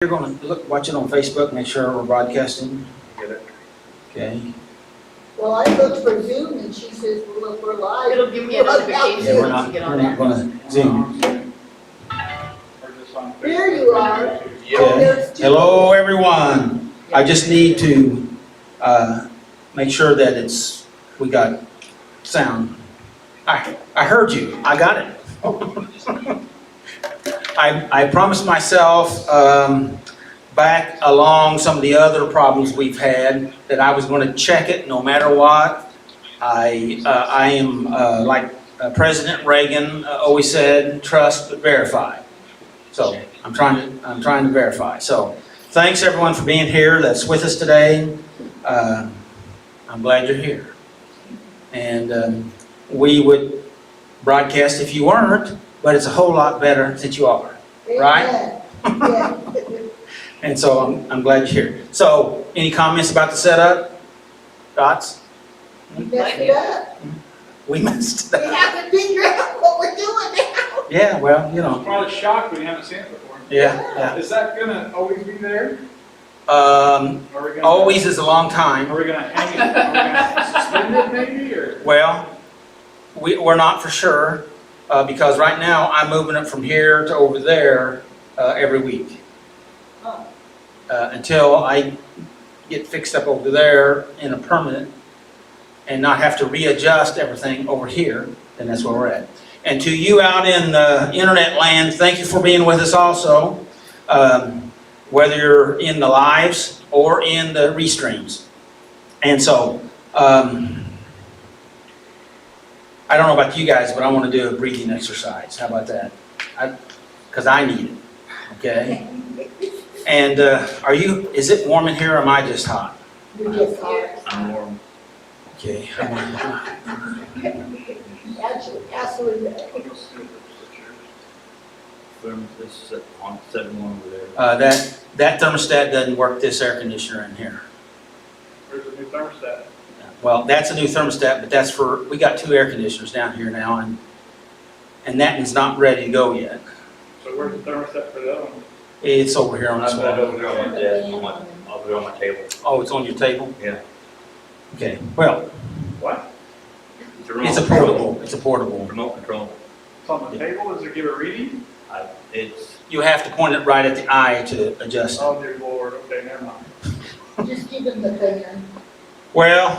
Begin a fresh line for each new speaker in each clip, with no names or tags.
You're going to watch it on Facebook, make sure we're broadcasting. Okay.
Well, I looked for Zoom and she says, well, look, we're live.
It'll give me a notification.
Yeah, we're
once you get on
not
there.
going to Zoom.
Here you are.
Okay. Hello, everyone. I just need to make sure that we got sound. I heard you. I got it. I promised myself back along some of the other problems we've had that I was going to check it no matter what. I am like President Reagan always said, trust but verify. So I'm trying to verify. So thanks everyone for being here that's with us today. I'm glad you're here. And we would broadcast if you weren't, but it's a whole lot better that you are, right?
Yeah.
And so I'm glad you're here. So any comments about the setup? Thoughts?
You messed it up.
We messed it
We
up.
have to figure out what we're doing now.
Yeah, well, you know.
I'm probably shocked we haven't seen it before.
Yeah,
Is that gonna always be there?
yeah.
Are we gonna,
Always is a long time.
Are we gonna hang it? Are we gonna suspend it maybe, or?
Well, we're not for sure because right now I'm moving it from here to over there every week.
Oh.
Until I get fixed up over there in a permanent and not have to readjust everything over here, then that's where we're at. And to you out in the internet land, thank you for being with us also, whether you're in the lives or in the restreams. And so, I don't know about you guys, but I want to do a breathing exercise. How about that? Because I need it, okay? And is it warm in here or am I just hot?
You're just hard.
I'm warm.
Okay.
Absolutely.
This is on 7-1 over there.
That thermostat doesn't work this air conditioner in here.
Where's the new thermostat?
Well, that's a new thermostat, but that's we got 2 air conditioners down here now, and that one's not ready to go yet.
So where's the thermostat for the other one?
It's over here on
I'll
this
put it
wall.
over here on my desk, I'll put it on my table.
Oh, it's on your table?
Yeah.
Okay, well,
What?
it's a portable, it's a portable.
Remote control.
It's on the table, does it give a reading?
It's,
You have to point it right at the eye to adjust it.
Oh dear Lord, okay, never mind.
Just give them the finger.
Well,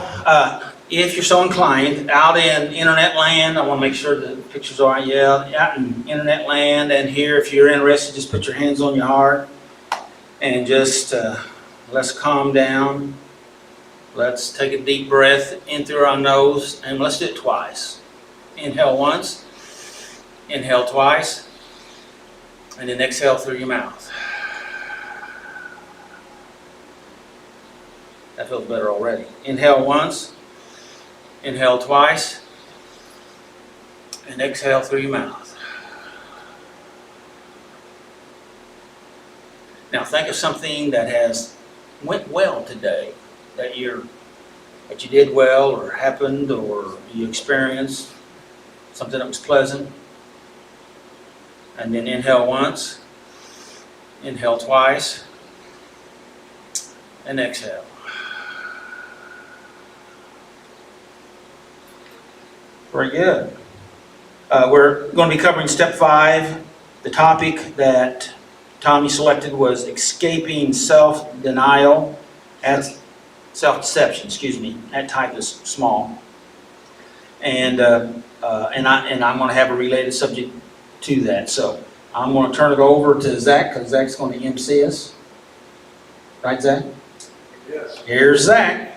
if you're so inclined, out in internet land, I want to make sure the pictures are right. Yeah, out in internet land and here, if you're interested, just put your hands on your heart and just let's calm down. Let's take a deep breath in through our nose and let's do it twice. Inhale once, inhale twice, and then exhale through your mouth. That feels better already. Inhale once, inhale twice, and exhale through your mouth. Now think of something that went well today, that you did well or happened or you experienced, something that was pleasant. And then inhale once, inhale twice, and exhale. Very good. We're going to be covering step 5. The topic that Tommy selected was escaping self-denial, self-deception, excuse me. That type is small. And I'm going to have a related subject to that. So I'm going to turn it over to Zach because Zach's going to MC us. Right, Zach?
Yes.
Here's Zach.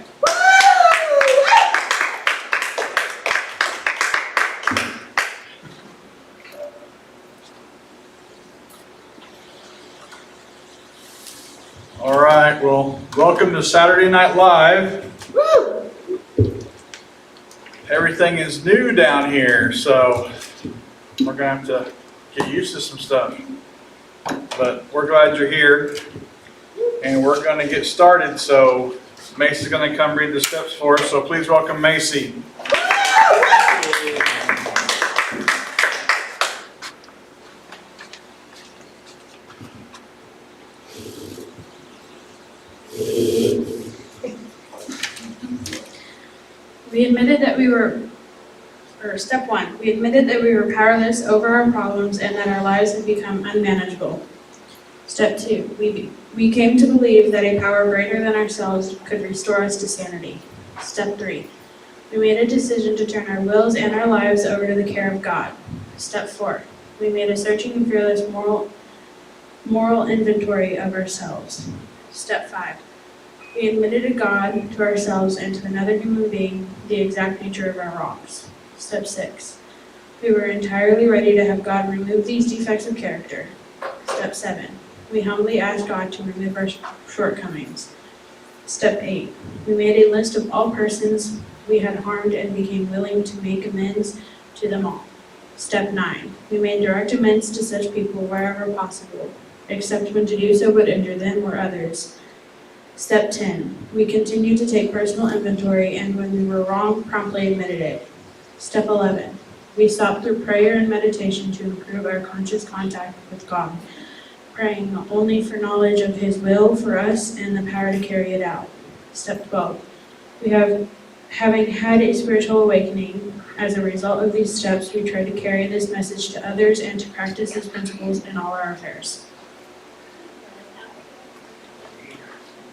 All right, well, welcome to Saturday Night Live. Everything is new down here, so we're gonna have to get used to some stuff. But we're glad you're here, and we're gonna get started. So Macy's gonna come read the steps for us, so please welcome Macy.
We admitted that we were, or step 1, we admitted that we were powerless over our problems and that our lives had become unmanageable. Step 2, we came to believe that a power greater than ourselves could restore us to sanity. Step 3, we made a decision to turn our wills and our lives over to the care of God. Step 4, we made a searching and fearless moral inventory of ourselves. Step 5, we admitted to God, to ourselves, and to another human being the exact nature of our wrongs. Step 6, we were entirely ready to have God remove these defects of character. Step 7, we humbly asked God to remove our shortcomings. Step 8, we made a list of all persons we had harmed and became willing to make amends to them all. Step 9, we made direct amends to such people wherever possible, except when to do so would injure them or others. Step 10, we continued to take personal inventory and when we were wrong, promptly admitted it. Step 11, we sought through prayer and meditation to improve our conscious contact with God, praying only for knowledge of His will for us and the power to carry it out. Step 12, having had a spiritual awakening, as a result of these steps, we try to carry this message to others and to practice these principles in all our affairs.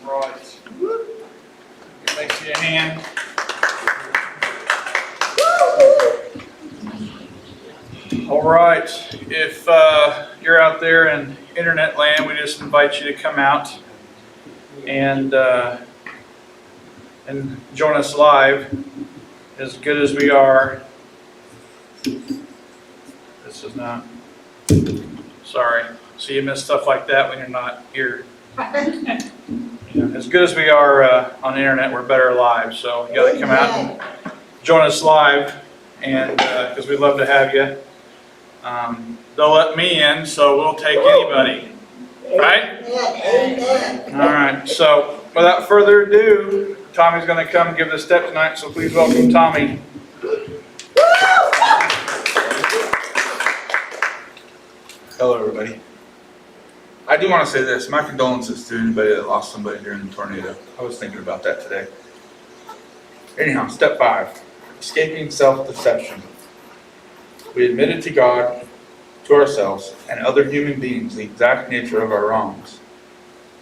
Right. Makes you a hand. All right. If you're out there in internet land, we just invite you to come out and join us live. As good as we are. This is not. Sorry. So you miss stuff like that when you're not here. You know, as good as we are on the internet, we're better live. So you got to come out and join us live, and because we'd love to have you. They'll let me in, so we'll take anybody. Right?
Amen.
All right. So without further ado, Tommy's going to come and give the step tonight. So please welcome Tommy.
Hello, everybody. I do want to say this. My condolences to anybody that lost somebody during the tornado. I was thinking about that today. Anyhow, step 5, escaping self-deception. We admitted to God, to ourselves, and other human beings the exact nature of our wrongs.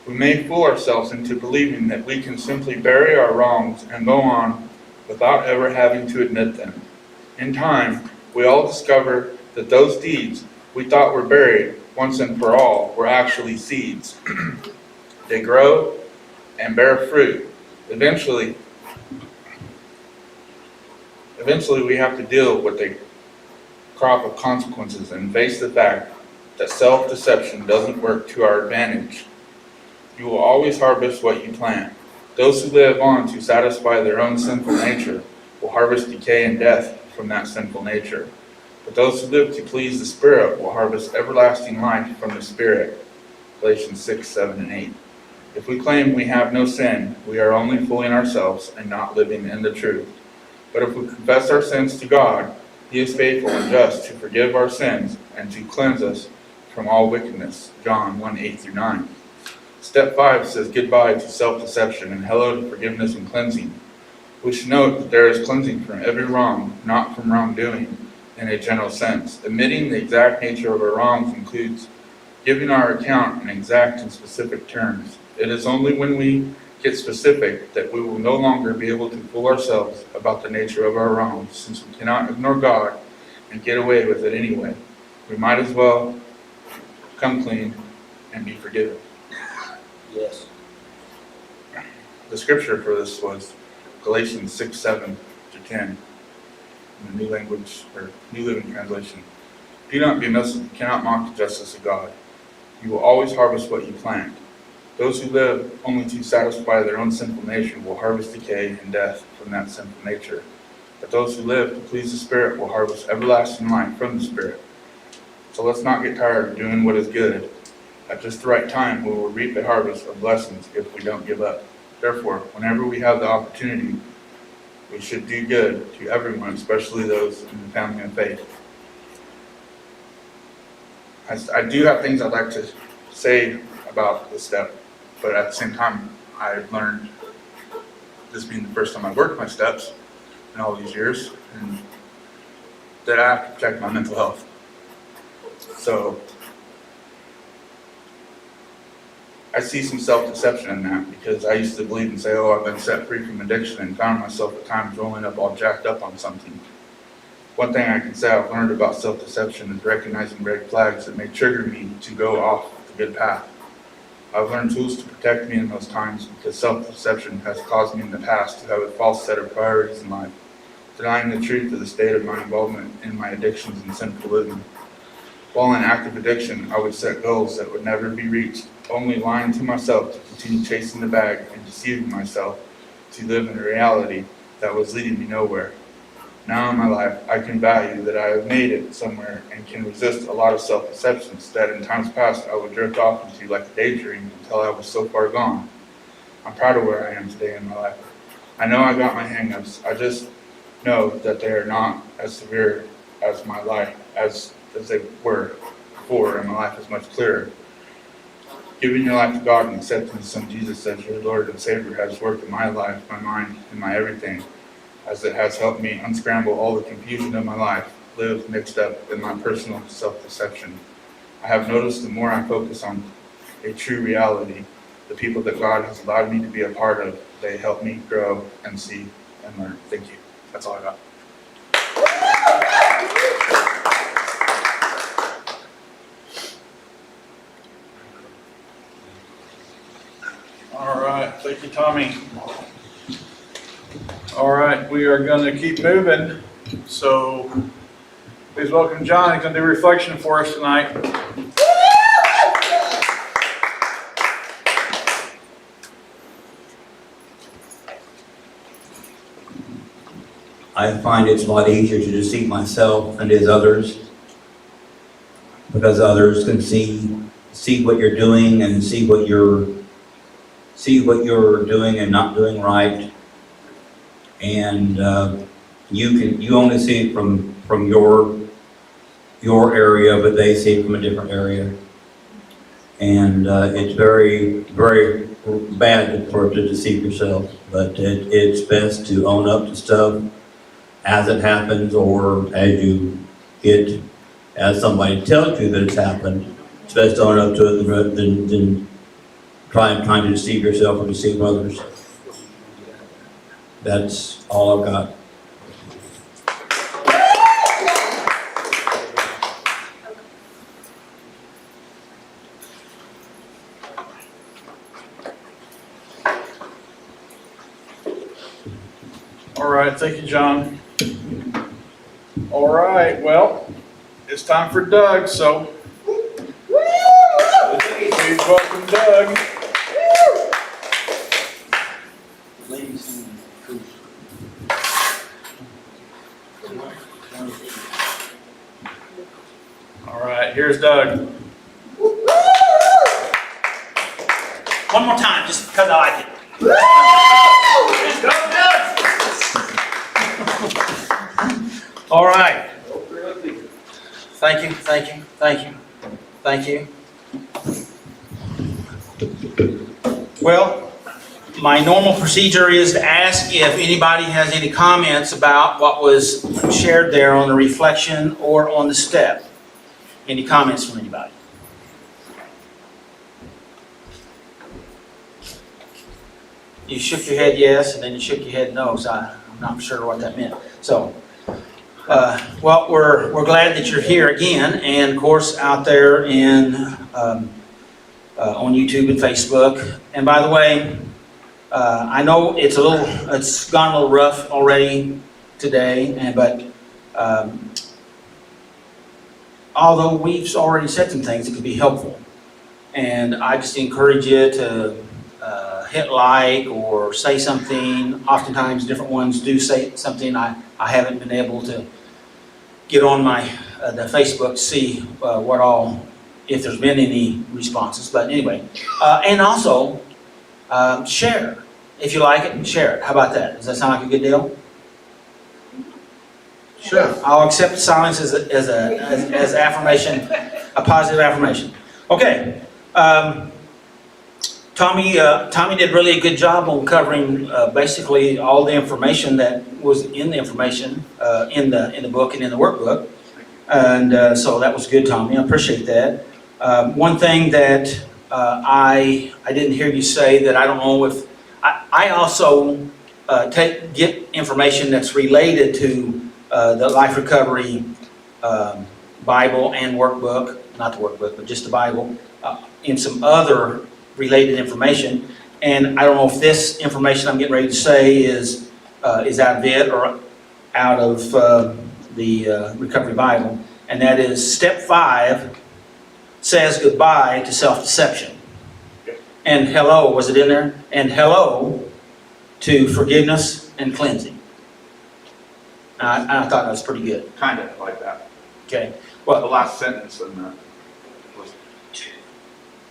We may fool ourselves into believing that we can simply bury our wrongs and go on without ever having to admit them. In time, we all discover that those deeds we thought were buried once and for all were actually seeds. They grow and bear fruit. Eventually we have to deal with a crop of consequences and face the fact that self-deception doesn't work to our advantage. You will always harvest what you plant. Those who live on to satisfy their own sinful nature will harvest decay and death from that sinful nature. But those who live to please the Spirit will harvest everlasting life from the Spirit. Galatians 6, 7, and 8. If we claim we have no sin, we are only fooling ourselves and not living in the truth. But if we confess our sins to God, He is faithful and just to forgive our sins and to cleanse us from all wickedness. John 1, 8 through 9. Step 5 says goodbye to self-deception and hello to forgiveness and cleansing. We should note that there is cleansing from every wrong, not from wrongdoing, in a general sense. Admitting the exact nature of our wrongs includes giving our account in exact and specific terms. It is only when we get specific that we will no longer be able to fool ourselves about the nature of our wrongs, since we cannot ignore God and get away with it anyway. We might as well come clean and be forgiven.
Yes.
The scripture for this was Galatians 6, 7 to 10 in the New Language or New Living Translation. Do not be misled. You cannot mock the justice of God. You will always harvest what you plant. Those who live only to satisfy their own sinful nature will harvest decay and death from that sinful nature. But those who live to please the Spirit will harvest everlasting life from the Spirit. So let's not get tired of doing what is good. At just the right time, we will reap a harvest of blessings if we don't give up. Therefore, whenever we have the opportunity, we should do good to everyone, especially those in the family of faith. I do have things I'd like to say about this step, but at the same time, I've learned, this being the first time I've worked my steps, in all these years, and that I have to protect my mental health. So I see some self-deception in that, because I used to believe and say, oh, I've been set free from addiction, and found myself at times rolling up all jacked up on something. One thing I can say I've learned about self-deception is recognizing red flags that may trigger me to go off the good path. I've learned tools to protect me in those times, because self-deception has caused me in the past to have a false set of priorities in life, denying the truth of the state of my involvement in my addictions and sinful living. While in active addiction, I would set goals that would never be reached, only lying to myself to continue chasing the bag and deceiving myself to live in a reality that was leading me nowhere. Now in my life, I can value that I have made it somewhere and can resist a lot of self-deceptions that in times past I would drift off into like a daydream until I was so far gone. I'm proud of where I am today in my life. I know I got my hang-ups. I just know that they are not as severe as my life, as they were before, and my life is much clearer. Giving your life to God and accepting His Son Jesus as your Lord and Savior has worked in my life, my mind, and my everything, as it has helped me unscramble all the confusion of my life, live mixed up in my personal self-deception. I have noticed the more I focus on a true reality, the people that God has allowed me to be a part of, they help me grow and see and learn. Thank you. That's all I got.
All right, thank you, Tommy. All right, we are going to keep moving. So please welcome John. He's going to do reflection for us tonight.
I find it's a lot easier to deceive myself than it is others, because others can see what you're doing and see what you're doing and not doing right, and you only see it from your area, but they see it from a different area, and it's very, very bad to deceive yourself. But it's best to own up to stuff as it happens, or as somebody tells you that it's happened. It's best to own up to it than trying to deceive yourself or deceive others. That's all I've got.
All right, thank you, John. All right, well, it's time for Doug, so please welcome Doug. All right, here's Doug.
One more time, just because I like it. Let's go, Doug! All right. Thank you, thank you, thank you, thank you. Well, my normal procedure is to ask if anybody has any comments about what was shared there on the reflection or on the step. Any comments from anybody? You shook your head yes, and then you shook your head no, so I'm not sure what that meant. So, well, we're glad that you're here again, and of course out there on YouTube and Facebook. And by the way, I know it's gone a little rough already today, but although we've already said some things that could be helpful, and I just encourage you to hit like or say something. Oftentimes different ones do say something. I haven't been able to get on the Facebook to see if there's been any responses, but anyway. And also, share. If you like it, share it. How about that? Does that sound like a good deal? Sure. I'll accept silence as affirmation, a positive affirmation. Okay. Tommy did really a good job on covering basically all the information that was in the information in the book and in the workbook. And so that was good, Tommy. I appreciate that. One thing that I didn't hear you say that I don't know if I also get information that's related to the Life Recovery Bible and workbook, not the workbook, but just the Bible, in some other related information. And I don't know if this information I'm getting ready to say is out of it or out of the Recovery Bible. And that is step 5 says goodbye to self-deception. And hello, was it in there? And hello to forgiveness and cleansing. I thought that was pretty good.
Kind of like that.
Okay.
The
Well,
last sentence in that was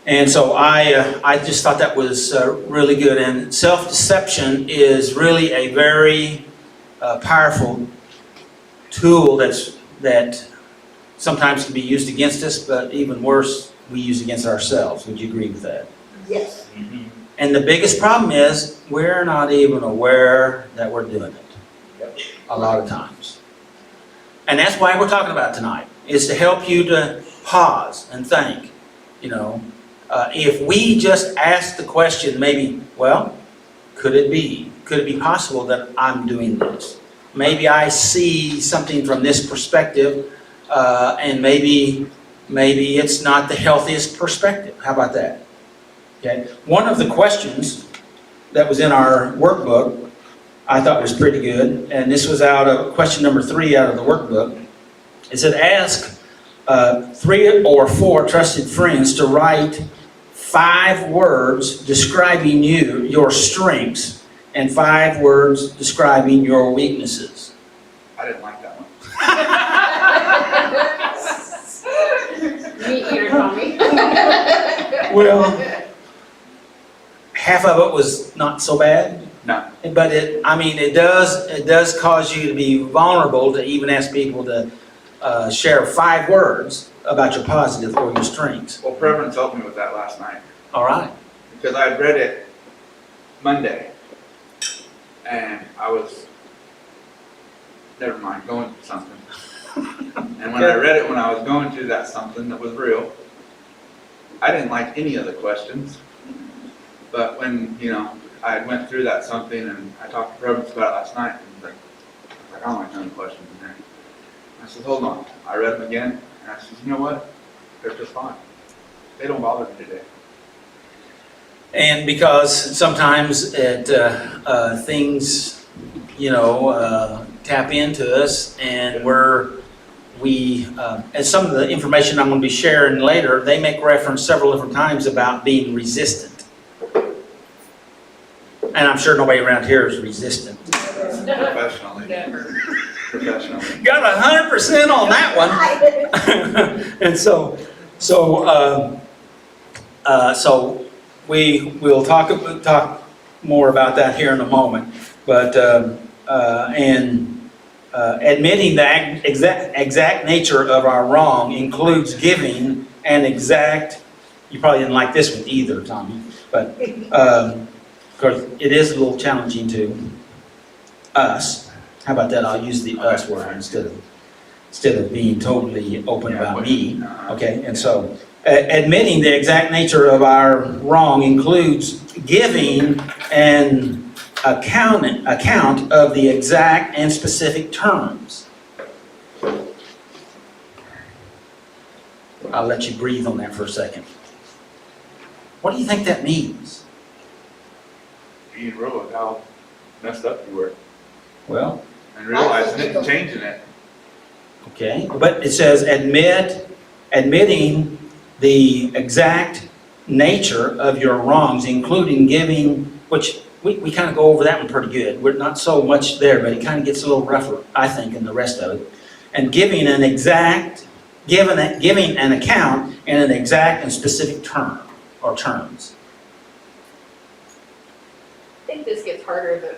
and so I just thought that was really good. And self-deception is really a very powerful tool that sometimes can be used against us, but even worse, we use against ourselves. Would you agree with that?
Yes.
And the biggest problem is we're not even aware that we're doing it a lot of times. And that's why we're talking about it tonight, is to help you to pause and think, you know, if we just ask the question, maybe, well, could it be possible that I'm doing this? Maybe I see something from this perspective, and maybe it's not the healthiest perspective. How about that? Okay. One of the questions that was in our workbook I thought was pretty good, and this was out of question number 3 out of the workbook. It said, ask 3 or 4 trusted friends to write 5 words describing you, your strengths, and 5 words describing your weaknesses.
I didn't like that one.
Me either, Tommy.
Well, half of it was not so bad.
No.
But it does cause you to be vulnerable to even ask people to share 5 words about your positive or your strengths.
Well, Preference helped me with that last night
All right.
because I had read it Monday and I was, never mind, going through something. And when I read it when I was going through that something that was real, I didn't like any of the questions. But when, I went through that something and I talked to Preference about it last night and I don't like none of the questions in there. I said, hold on. I read them again and I said, you know what? They're just fine. They don't bother me today.
And because sometimes things, tap into us, and and some of the information I'm going to be sharing later, they make reference several different times about being resistant. And I'm sure nobody around here is resistant.
Professionally. Professionally.
Got 100% on that one. And so we will talk more about that here in a moment. But admitting the exact nature of our wrong includes giving an exact. You probably didn't like this one either, Tommy, but because it is a little challenging to us. How about that? I'll use the us word instead of being totally open about me. Okay, and so admitting the exact nature of our wrong includes giving an account of the exact and specific terms. I'll let you breathe on that for a second. What do you think that means?
Being real with how messed up you were
Well,
and realizing it and changing it.
okay, but it says admitting the exact nature of your wrongs, including giving, which we kind of go over that one pretty good. We're not so much there, but it kind of gets a little rougher, I think, in the rest of it. And giving an account in an exact and specific term or terms.
I think this gets harder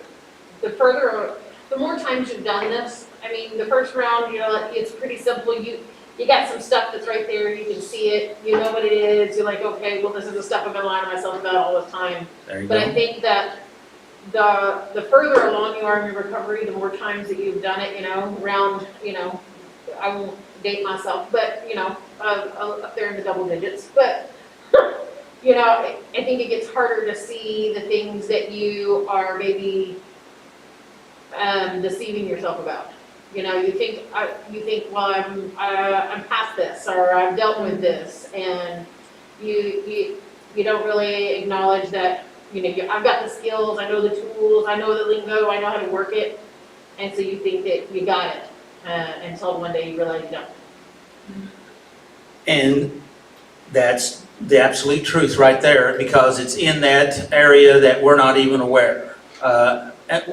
the more times you've done this. I mean, the first round, it's pretty simple. You you got some stuff that's right there, you can see it, you know what it is, you're like, okay, well, this is the stuff I've been lying to myself about all this time.
There you
But I
go.
think that the further along you are in your recovery, the more times that you've done it, around, I won't date myself, but, up there in the double digits, but, I think it gets harder to see the things that you are maybe, deceiving yourself about. You think, well, I'm past this, or I've dealt with this, and you don't really acknowledge that, I've got the skills, I know the tools, I know the lingo, I know how to work it, and so you think that you got it, until one day you realize you don't.
And that's the absolute truth right there, because it's in that area that we're not even aware.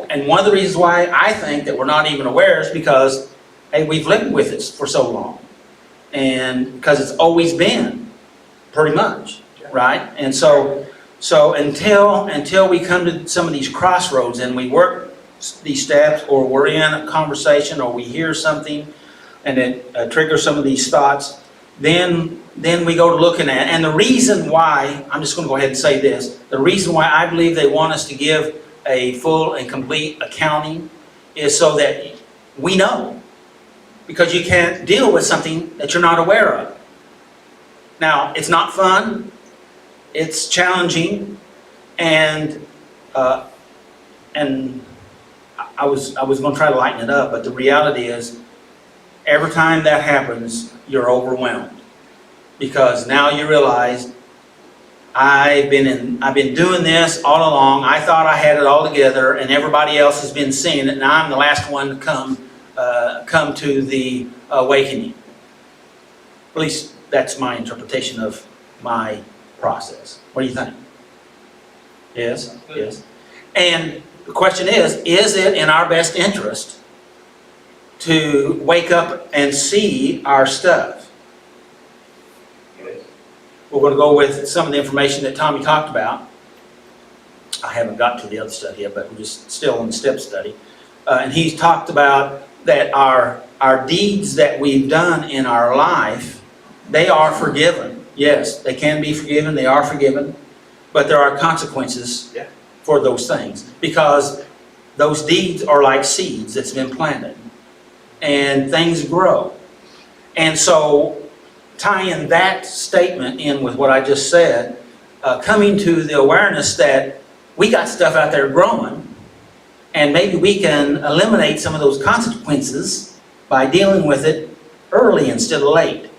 And one of the reasons why I think that we're not even aware is because, hey, we've lived with it for so long. And because it's always been, pretty much, right? And so until we come to some of these crossroads and we work these steps, or we're in a conversation, or we hear something and it triggers some of these thoughts, then we go to looking at it. And the reason why, I'm just going to go ahead and say this, the reason why I believe they want us to give a full and complete accounting is so that we know. Because you can't deal with something that you're not aware of. Now, it's not fun, it's challenging, and I was going to try to lighten it up, but the reality is, every time that happens, you're overwhelmed. Because now you realize, I've been doing this all along. I thought I had it all together, and everybody else has been seeing it. Now I'm the last one to come to the awakening. At least that's my interpretation of my process. What do you think? Yes? Yes. And the question is it in our best interest to wake up and see our stuff? We're going to go with some of the information that Tommy talked about. I haven't got to the other stuff yet, but we're just still in the step study. And he's talked about that our deeds that we've done in our life, they are forgiven. Yes, they can be forgiven, they are forgiven, but there are consequences for those things, because those deeds are like seeds that's been planted, and things grow. And so, tying that statement in with what I just said, coming to the awareness that we got stuff out there growing, and maybe we can eliminate some of those consequences by dealing with it early instead of late.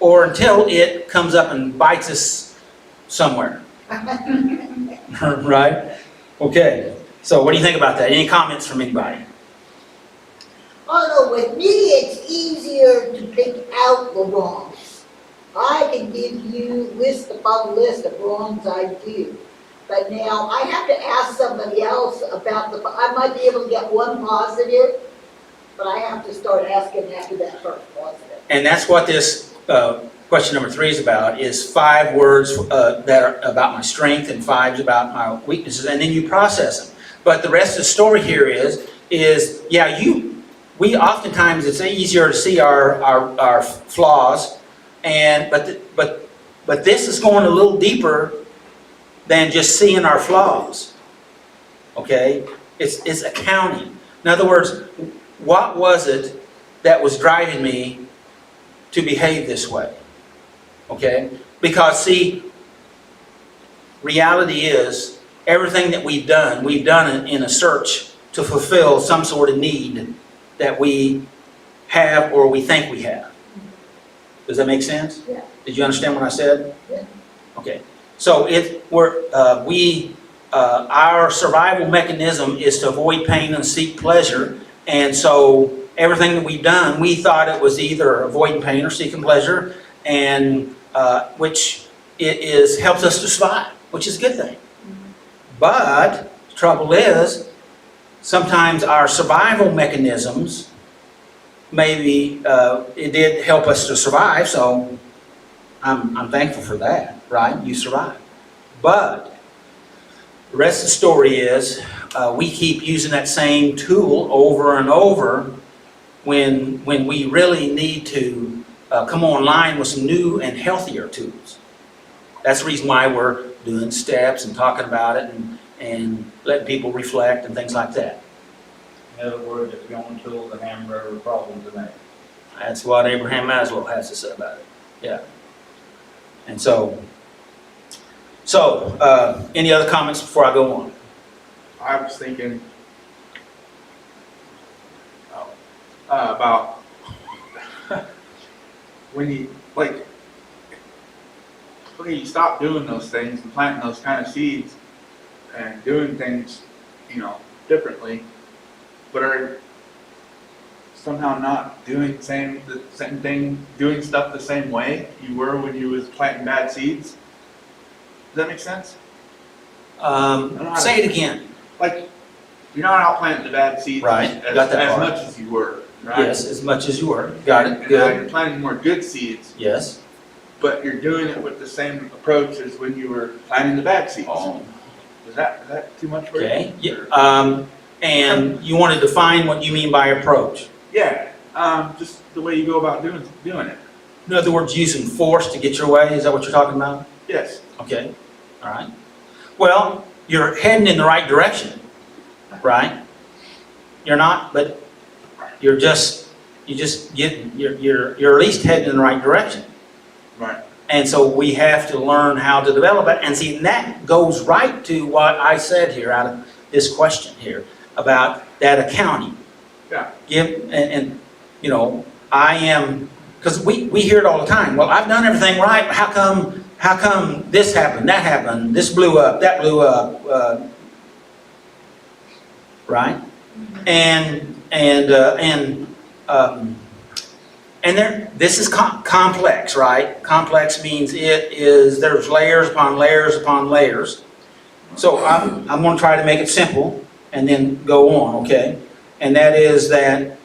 Or until it comes up and bites us somewhere. Right? Okay. So what do you think about that? Any comments from anybody?
Oh no, with me it's easier to pick out the wrongs. I can give you list upon list of wrongs I do. But now I have to ask somebody else about I might be able to get one positive, but I have to start asking after that first positive.
And that's what this question number 3 is about, is 5 words that are about my strength and 5 about my weaknesses, and then you process them. But the rest of the story here is we oftentimes, it's easier to see our flaws, but this is going a little deeper than just seeing our flaws. Okay? It's accounting. In other words, what was it that was driving me to behave this way? Okay? Because see, reality is, everything that we've done it in a search to fulfill some sort of need that we have or we think we have. Does that make sense?
Yeah.
Did you understand what I said?
Yeah.
Okay. So our survival mechanism is to avoid pain and seek pleasure, and so everything that we've done, we thought it was either avoiding pain or seeking pleasure, and which it helps us to survive, which is a good thing. But the trouble is, sometimes our survival mechanisms, maybe it did help us to survive, so I'm thankful for that, right? You survived. But the rest of the story is we keep using that same tool over and over when we really need to come online with some new and healthier tools. That's the reason why we're doing steps and talking about it and letting people reflect and things like that.
In other words, if you own tools, the hammer, every problem today.
That's what Abraham Maslow has to say about it. Yeah. And so, any other comments before I go on?
I was thinking about when you stop doing those things and planting those kind of seeds and doing things, differently, but are somehow not doing the same thing, doing stuff the same way you were when you was planting bad seeds. Does that make sense?
Say it again.
Like, you're not out planting the bad seeds
Right,
as
got that part.
much as you were, right?
Yes, as much as you were. Got it.
And now
Good.
you're planting more good seeds,
Yes.
but you're doing it with the same approach as when you were planting the bad seeds. Is that too much for you?
Okay. Yeah. And you want to define what you mean by approach.
Yeah, just the way you go about doing it.
In other words, using force to get your way. Is that what you're talking about?
Yes.
Okay. All right. Well, you're heading in the right direction, right? You're not, but you're at least heading in the right direction.
Right.
And so we have to learn how to develop it. And see, and that goes right to what I said here out of this question here about that accounting.
Yeah.
I am, because we hear it all the time. Well, I've done everything right. How come this happened, that happened, this blew up, that blew up, right? And this is complex, right? Complex means there's layers upon layers upon layers. So I'm going to try to make it simple and then go on, okay? And that is that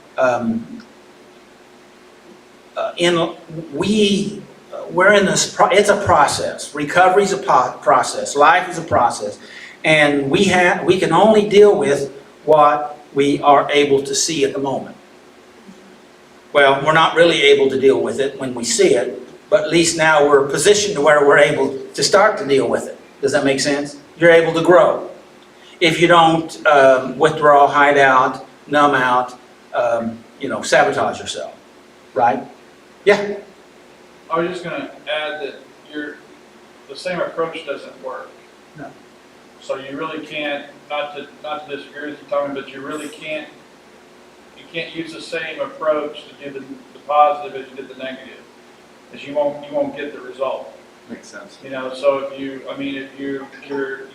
we're in this, it's a process. Recovery is a process. Life is a process. And we can only deal with what we are able to see at the moment. Well, we're not really able to deal with it when we see it, but at least now we're positioned to where we're able to start to deal with it. Does that make sense? You're able to grow. If you don't withdraw, hide out, numb out, sabotage yourself, right? Yeah.
I was just gonna add that the same approach doesn't work.
No.
So you really can't, not to disagree with you, Tommy, but you really can't use the same approach to do the positive as you did the negative, because you won't get the result.
Makes sense.
So if you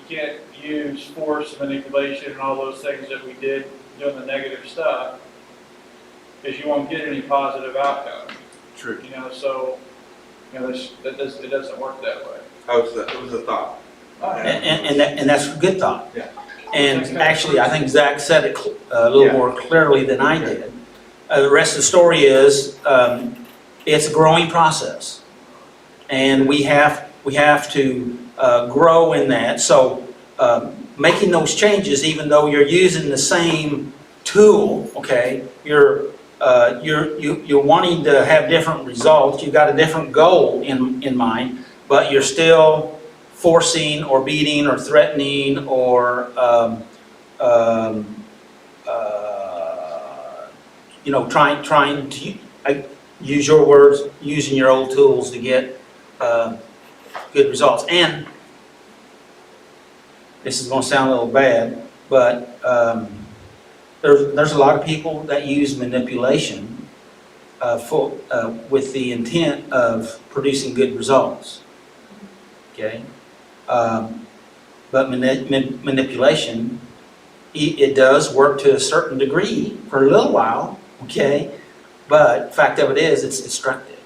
can't use force, manipulation, and all those things that we did doing the negative stuff, because you won't get any positive outcome.
True.
It doesn't work that way.
It was a thought.
And that's a good thought.
Yeah.
And actually, I think Zach said it a little more clearly than I did. The rest of the story is, it's a growing process. And we have to grow in that. So making those changes, even though you're using the same tool, okay, you're wanting to have different results. You've got a different goal in mind, but you're still forcing or beating or threatening or trying to use your words, using your old tools to get good results. And this is going to sound a little bad, but there's a lot of people that use manipulation with the intent of producing good results. Okay, but manipulation, it does work to a certain degree for a little while. Okay, but the fact of it is, it's destructive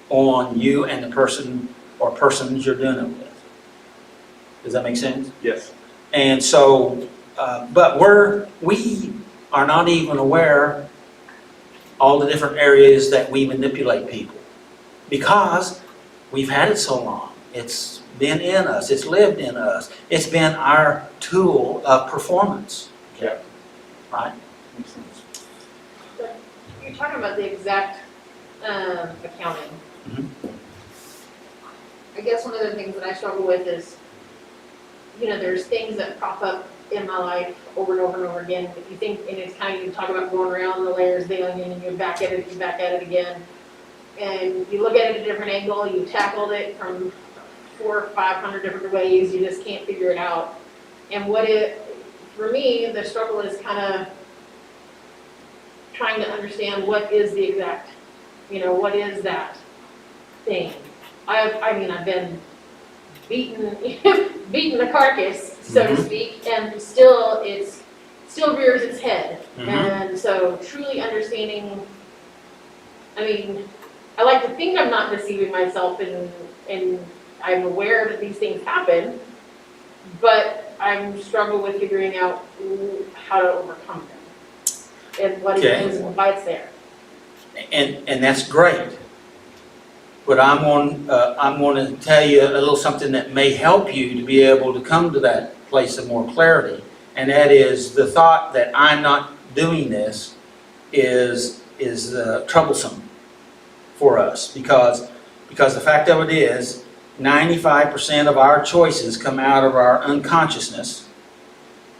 on you and the person or persons you're doing it with. Does that make sense?
Yes.
And so, but we are not even aware all the different areas that we manipulate people, because we've had it so long. It's been in us. It's lived in us. It's been our tool of performance.
Yeah.
Right?
Makes sense.
you're talking about the exact, accounting.
Mhm.
I guess one of the things that I struggle with is, there's things that crop up in my life over and over and over again. If you think, and it's kind of, you talk about going around the layers of the onion, and you're back at it again. And you look at it at a different angle, you tackled it from 400 or 500 different ways, you just can't figure it out. And for me, the struggle is kind of trying to understand what is the exact, what is that thing? I mean, I've been beaten, beaten the carcass, so to speak, and it still rears its head.
Mhm.
And so truly understanding, I mean, I like to think I'm not deceiving myself and I'm aware that these things happen, but I'm struggling with figuring out how to overcome them and what it
Okay.
is and why it's there.
And that's great. But I'm going to tell you a little something that may help you to be able to come to that place of more clarity. And that is the thought that I'm not doing this is troublesome for us because the fact of it is 95% of our choices come out of our unconsciousness,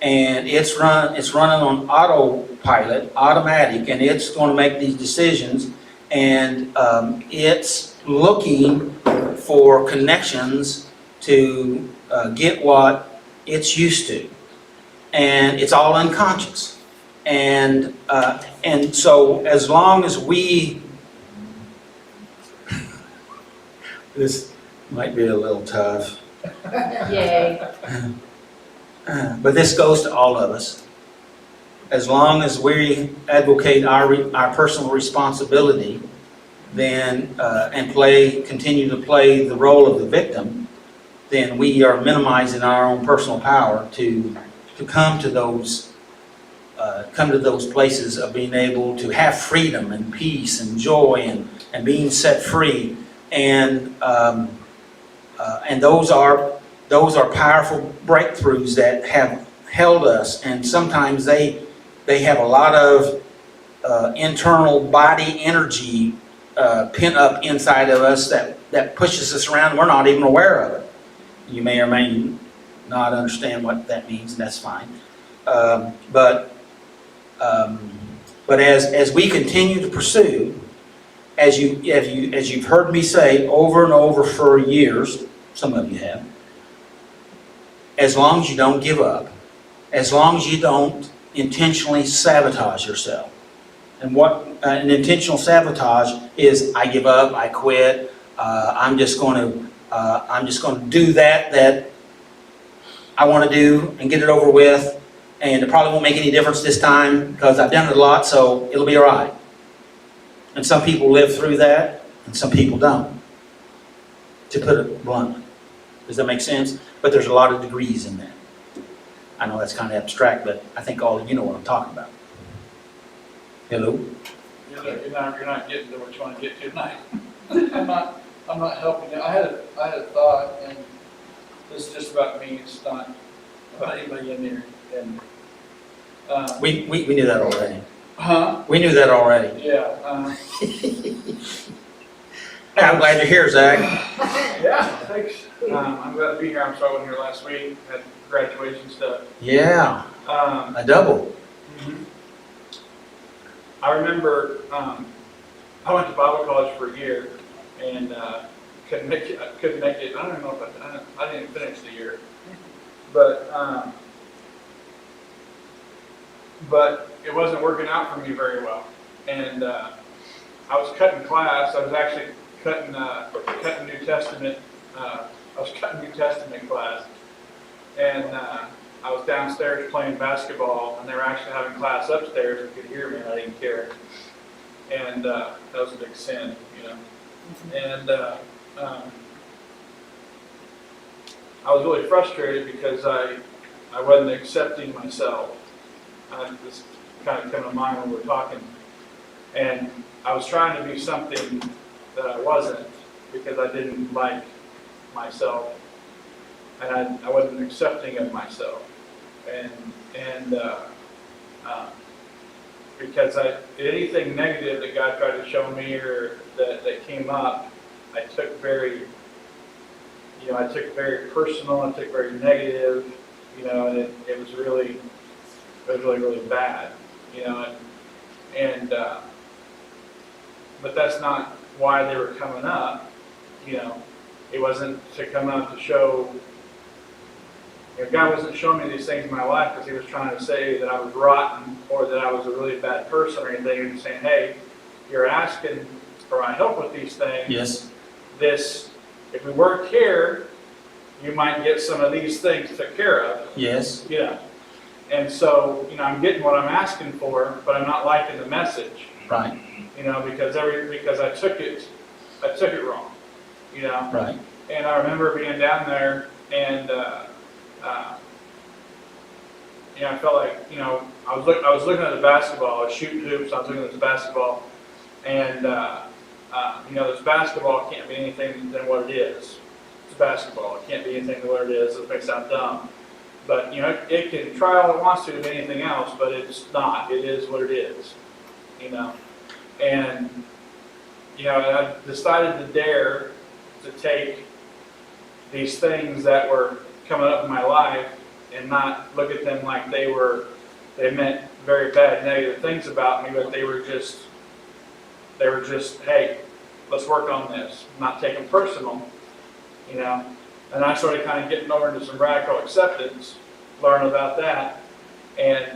and it's running on autopilot, automatic, and it's going to make these decisions, and it's looking for connections to get what it's used to, and it's all unconscious, and so as long as we, this might be a little tough.
Yay.
But this goes to all of us. As long as we advocate our personal responsibility, then and continue to play the role of the victim, then we are minimizing our own personal power to come to those places of being able to have freedom and peace and joy and being set free, and those are powerful breakthroughs that have held us, and sometimes they have a lot of internal body energy pent up inside of us that pushes us around. We're not even aware of it. You may or may not understand what that means, and that's fine. But as we continue to pursue, as you've heard me say over and over for years, some of you have, as long as you don't give up, as long as you don't intentionally sabotage yourself. And what an intentional sabotage is: I give up, I quit, I'm just going to do that I want to do and get it over with, and it probably won't make any difference this time because I've done it a lot, so it'll be all right. And some people live through that, and some people don't, to put it bluntly. Does that make sense? But there's a lot of degrees in that. I know that's kind of abstract, but I think all of you know what I'm talking about. Hello?
You're not getting to what you want to get to tonight. I'm not helping you. I had a thought, and this is just about me. It's not about anybody in there. And
We knew that already.
huh?
We knew that already.
Yeah.
Hey, I'm glad you're here, Zach.
Yeah. Thanks. I'm glad to be here. I'm sorry I wasn't here last week. Had graduation stuff.
Yeah, a double.
Mhm. I remember I went to Bible college for a year and couldn't make it. I don't even know if I didn't finish the year, but it wasn't working out for me very well. And I was cutting class. I was actually cutting New Testament. I was cutting New Testament class, and I was downstairs playing basketball, and they were actually having class upstairs. You could hear me, and I didn't care. And that was a big sin, you know. And I was really frustrated because I wasn't accepting myself. This kind of came to mind when we were talking. And I was trying to be something that I wasn't because I didn't like myself. And I wasn't accepting of myself. And because anything negative that God tried to show me or that came up, I took very personal, I took very negative, and it was really, really bad, but that's not why they were coming up, it wasn't to come up to show, God wasn't showing me these things in my life because he was trying to say that I was rotten or that I was a really bad person or anything. He was saying, hey, you're asking for my help with these things.
Yes.
If we work here, you might get some of these things took care of.
Yes.
And so, I'm getting what I'm asking for, but I'm not liking the message.
Right.
Because I took it wrong.
Right.
And I remember being down there and I felt like, I was looking at the basketball, I was shooting hoops, I was looking at the basketball, and this basketball can't be anything than what it is. It's basketball, it can't be anything than what it is. It may sound dumb, but it can try all it wants to be anything else, but it's not. It is what it is, And I decided to dare to take these things that were coming up in my life and not look at them like they meant very bad, negative things about me, but they were just, hey, let's work on this, not take them personal, And I started kind of getting over into some radical acceptance, learning about that, and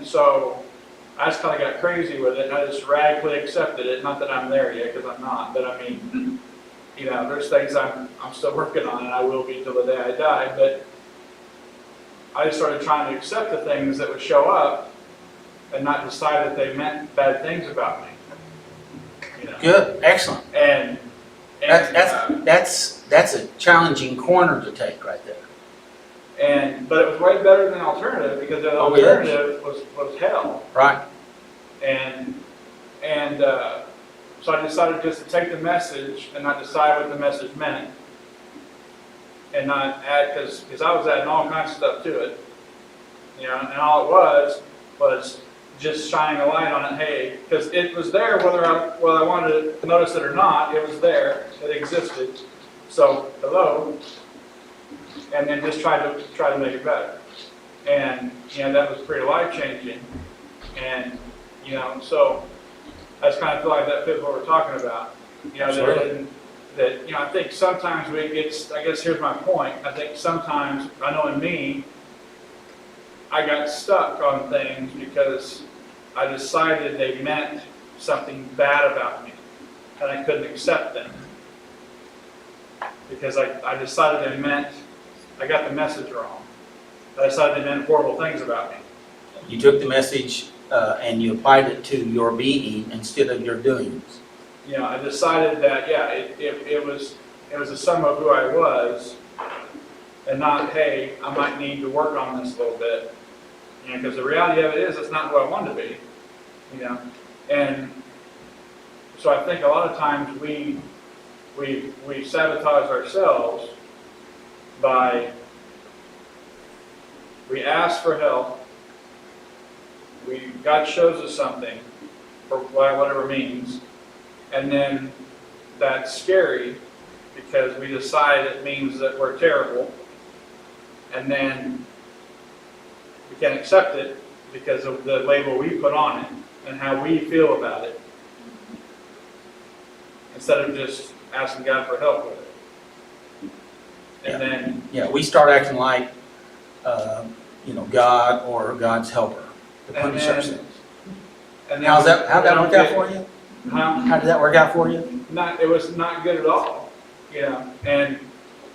so I just kind of got crazy with it, and I just radically accepted it. Not that I'm there yet, because I'm not, but I mean, there's things I'm still working on, and I will be till the day I die, but I just started trying to accept the things that would show up and not decide that they meant bad things about me.
Good. Excellent.
And
That's a challenging corner to take right there.
But it was way better than the alternative, because the
Oh, yes.
alternative was hell.
Right.
And so I decided just to take the message and not decide what the message meant, and not add, because I was adding all kinds of stuff to it, and all it was just shining a light on it. Hey, because it was there whether I wanted to notice it or not. It was there. It existed. So hello, and then just try to make it better. And that was pretty life changing. And so I just kind of feel like that fits what we're talking about. That I think sometimes I guess here's my point. I think sometimes, I know in me, I got stuck on things because I decided they meant something bad about me, and I couldn't accept them. Because I decided I got the message wrong. I decided they meant horrible things about me.
You took the message and you applied it to your being instead of your doings.
I decided that, it was a sum of who I was, and not, hey, I might need to work on this a little bit. Because the reality of it is, it's not who I want to be. And so I think a lot of times we sabotage ourselves by, we ask for help, God shows us something, for whatever means, and then that's scary because we decide it means that we're terrible, and then we can't accept it because of the label we put on it and how we feel about it, instead of just asking God for help with it. And then
we start acting like God or God's helper to
And
punish
then-
ourselves.
and
How'd that work out for you?
Huh?
How did that work out for you?
It was not good at all, and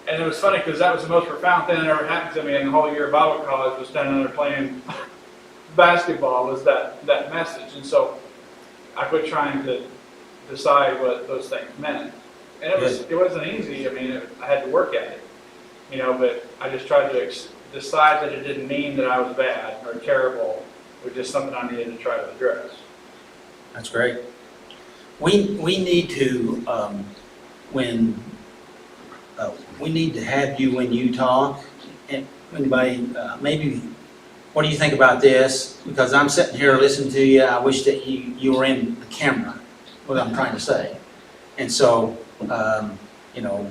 it was funny because that was the most profound thing that ever happened to me in the whole year of Bible college, was standing there playing basketball, was that message. And so I quit trying to decide what those things meant, and it wasn't easy. I mean, I had to work at it, but I just tried to decide that it didn't mean that I was bad or terrible. It was just something I needed to try to address.
That's great. We need to we need to have you when you talk, and anybody maybe what do you think about this? Because I'm sitting here listening to you, I wish that you were in the camera, what I'm trying to say. And so, you know,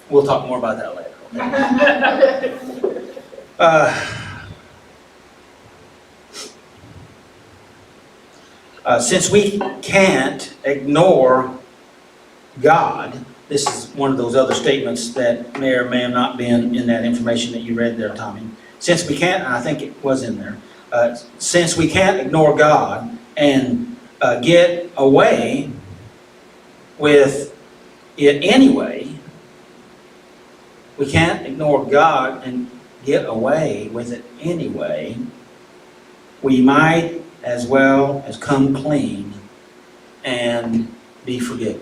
we'll talk more about that later, okay? Since we can't ignore God, this is one of those other statements that may or may have not been in that information that you read there, Tommy. Since we can't, and I think it was in there, since we can't ignore God and get away with it anyway, we can't ignore God and get away with it anyway, we might as well as come clean and be forgiven.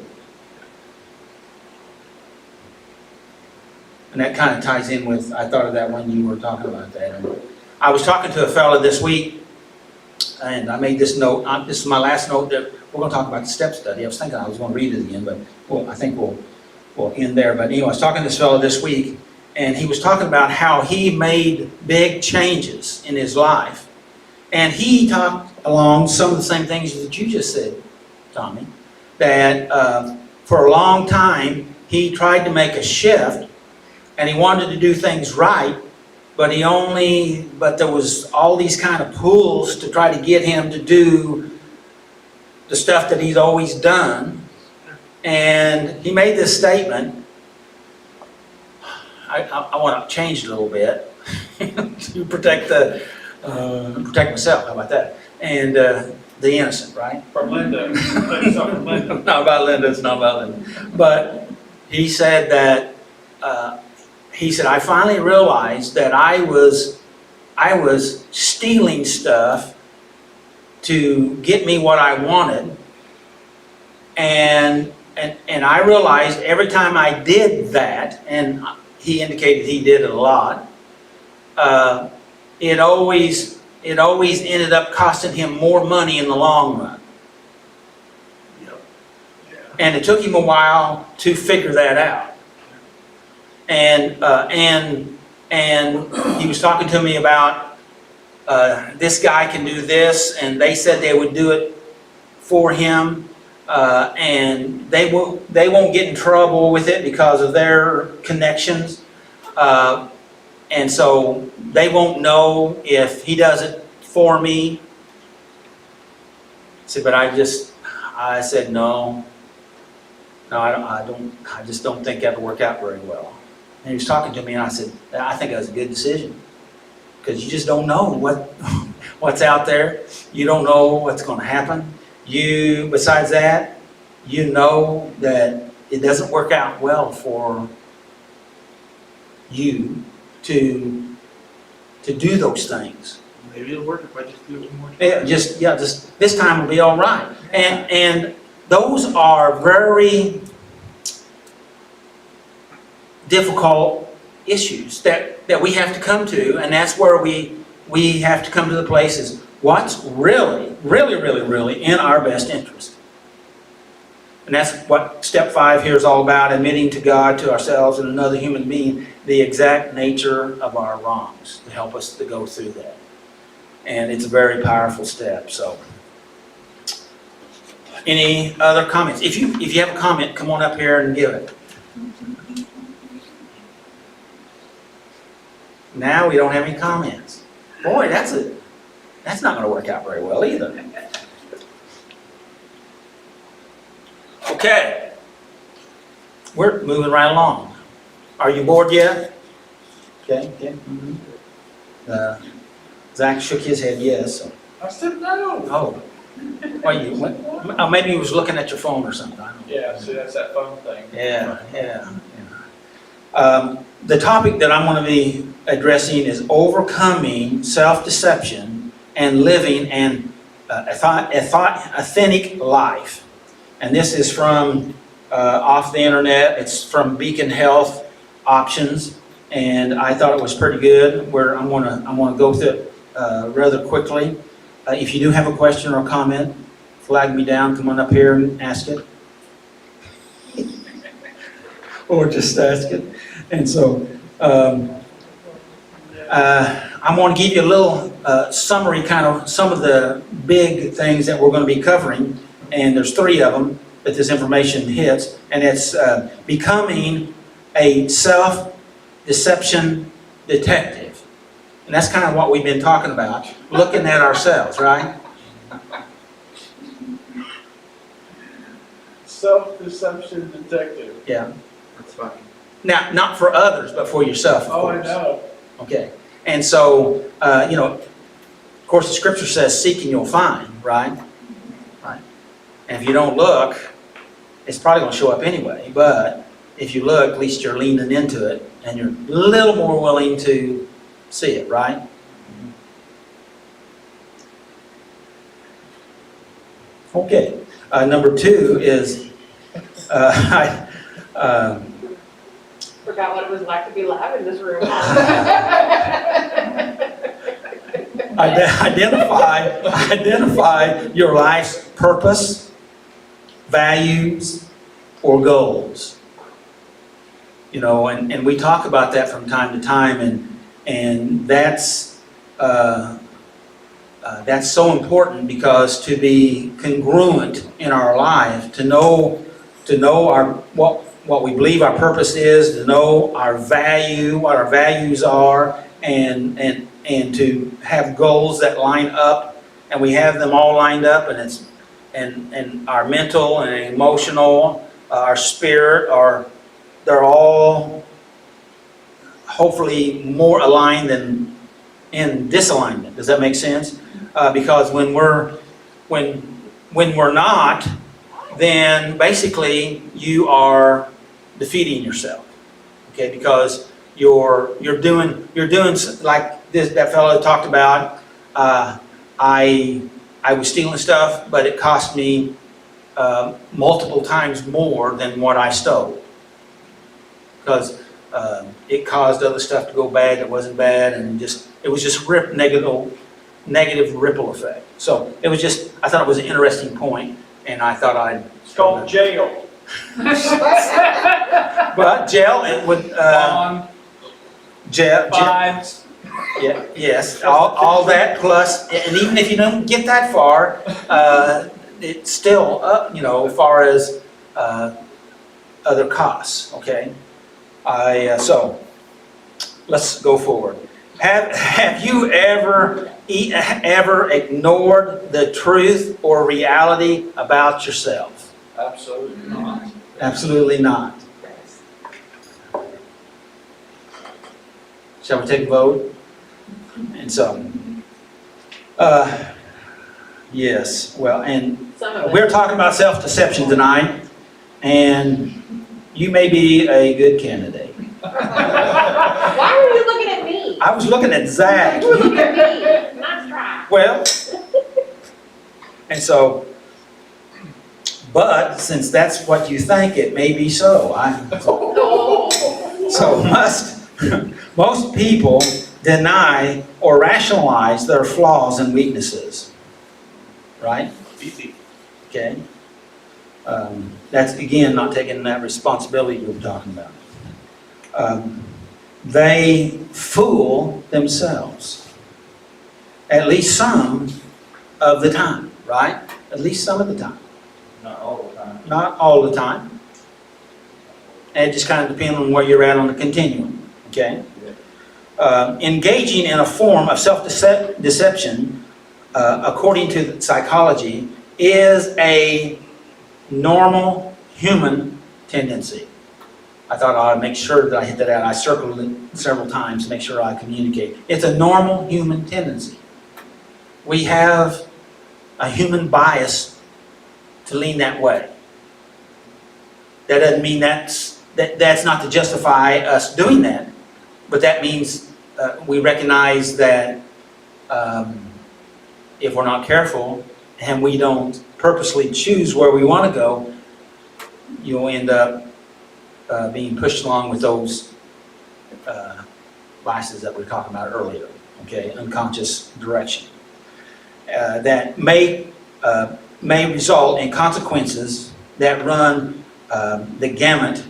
And that kind of ties in with, I thought of that when you were talking about that. And I was talking to a fella this week, and I made this note. This is my last note that we're going to talk about the step study. I was thinking I was going to read it again, but I think we'll end there. But anyway, I was talking to this fella this week, and he was talking about how he made big changes in his life. And he talked along some of the same things that you just said, Tommy, that for a long time he tried to make a shift, and he wanted to do things right, but there was all these kind of pulls to try to get him to do the stuff that he's always done. And he made this statement. I want to change it a little bit to protect myself. How about that? And the innocent, right?
From Linda. From Linda.
Not about Linda. It's not about Linda. But he said that. He said, I finally realized that I was stealing stuff to get me what I wanted, and I realized every time I did that, and he indicated he did it a lot, it always ended up costing him more money in the long run. And it took him a while to figure that out. And he was talking to me about this guy can do this, and they said they would do it for him, and they won't get in trouble with it because of their connections, and so they won't know if he does it for me. But I said no, I just don't think that would work out very well. And he was talking to me, and I said, I think that was a good decision, because you just don't know what's out there. You don't know what's going to happen. Besides that, you know that it doesn't work out well for you to do those things.
Maybe it'll work if I just do it one more time.
Just this time will be all right. And those are very difficult issues that we have to come to, and that's where we have to come to the places. What's really, really, really, really in our best interest? And that's what step 5 here is all about, admitting to God, to ourselves, and another human being the exact nature of our wrongs to help us to go through that. And it's a very powerful step. So, any other comments? If you have a comment, come on up here and give it. Now we don't have any comments. Boy, that's not going to work out very well either. Okay, we're moving right along. Are you bored yet? Okay. Mm-hmm. Zach shook his head yes. So.
I said no.
Oh, maybe he was looking at your phone or something. I don't know.
Yeah, see, that's that phone thing.
Yeah. The topic that I'm going to be addressing is overcoming self-deception and living an authentic life. And this is from off the internet. It's from Beacon Health Options, and I thought it was pretty good. I'm going to go through it rather quickly. If you do have a question or a comment, flag me down. Come on up here and ask it, or just ask it. And so, I'm going to give you a little summary, kind of some of the big things that we're going to be covering, and there's 3 of them that this information hits, and it's becoming a self-deception detective. And that's kind of what we've been talking about, looking at ourselves, right?
Self-deception detective.
Yeah.
That's fine.
Now, not for others, but for yourself, of
Oh, I
course.
know.
Okay. And so, of course, the scripture says, seek and you'll find, right? Right. And if you don't look, it's probably going to show up anyway. But if you look, at least you're leaning into it, and you're a little more willing to see it, right? Okay. Number 2 is,
Forgot what it was like to be live in this room.
identify your life's purpose, values, or goals. And we talk about that from time to time, and that's so important, because to be congruent in our life, to know our what we believe our purpose is, to know our value, what our values are, and to have goals that line up, and we have them all lined up, and our mental and emotional, our spirit, they're all hopefully more aligned than in disalignment. Does that make sense? Because when we're not, then basically you are defeating yourself. Okay, because you're doing like that fellow talked about. I was stealing stuff, but it cost me multiple times more than what I stole, because it caused other stuff to go bad that wasn't bad, and it was just negative ripple effect. So I thought it was an interesting point, and I thought I'd.
It's called jail.
But jail, it would,
Bond, fines.
yeah, yes, all that plus, and even if you don't get that far, it's still up, as far as other costs, okay? So, let's go forward. Have you ever ignored the truth or reality about yourself?
Absolutely not.
Absolutely not. Shall we take a vote? And so, yes, well, and
Some of it.
we're talking about self-deception tonight, and you may be a good candidate.
Why were you looking at me?
I was looking at Zach.
You were looking at me, not try.
Well, and so, but since that's what you think, it may be so. So most people deny or rationalize their flaws and weaknesses, right?
Easy.
Okay. That's again not taking that responsibility you were talking about. They fool themselves, at least some of the time, right? At least some of the time.
Not all the time.
Not all the time. And it just kind of depends on where you're at on the continuum, okay? Engaging in a form of self-deception, according to psychology, is a normal human tendency. I thought I'd make sure that I hit that out. I circled it several times to make sure I communicate. It's a normal human tendency. We have a human bias to lean that way. That doesn't mean that's not to justify us doing that, but that means we recognize that if we're not careful and we don't purposely choose where we want to go, you'll end up being pushed along with those biases that we were talking about earlier, okay, unconscious direction. That may result in consequences that run the gamut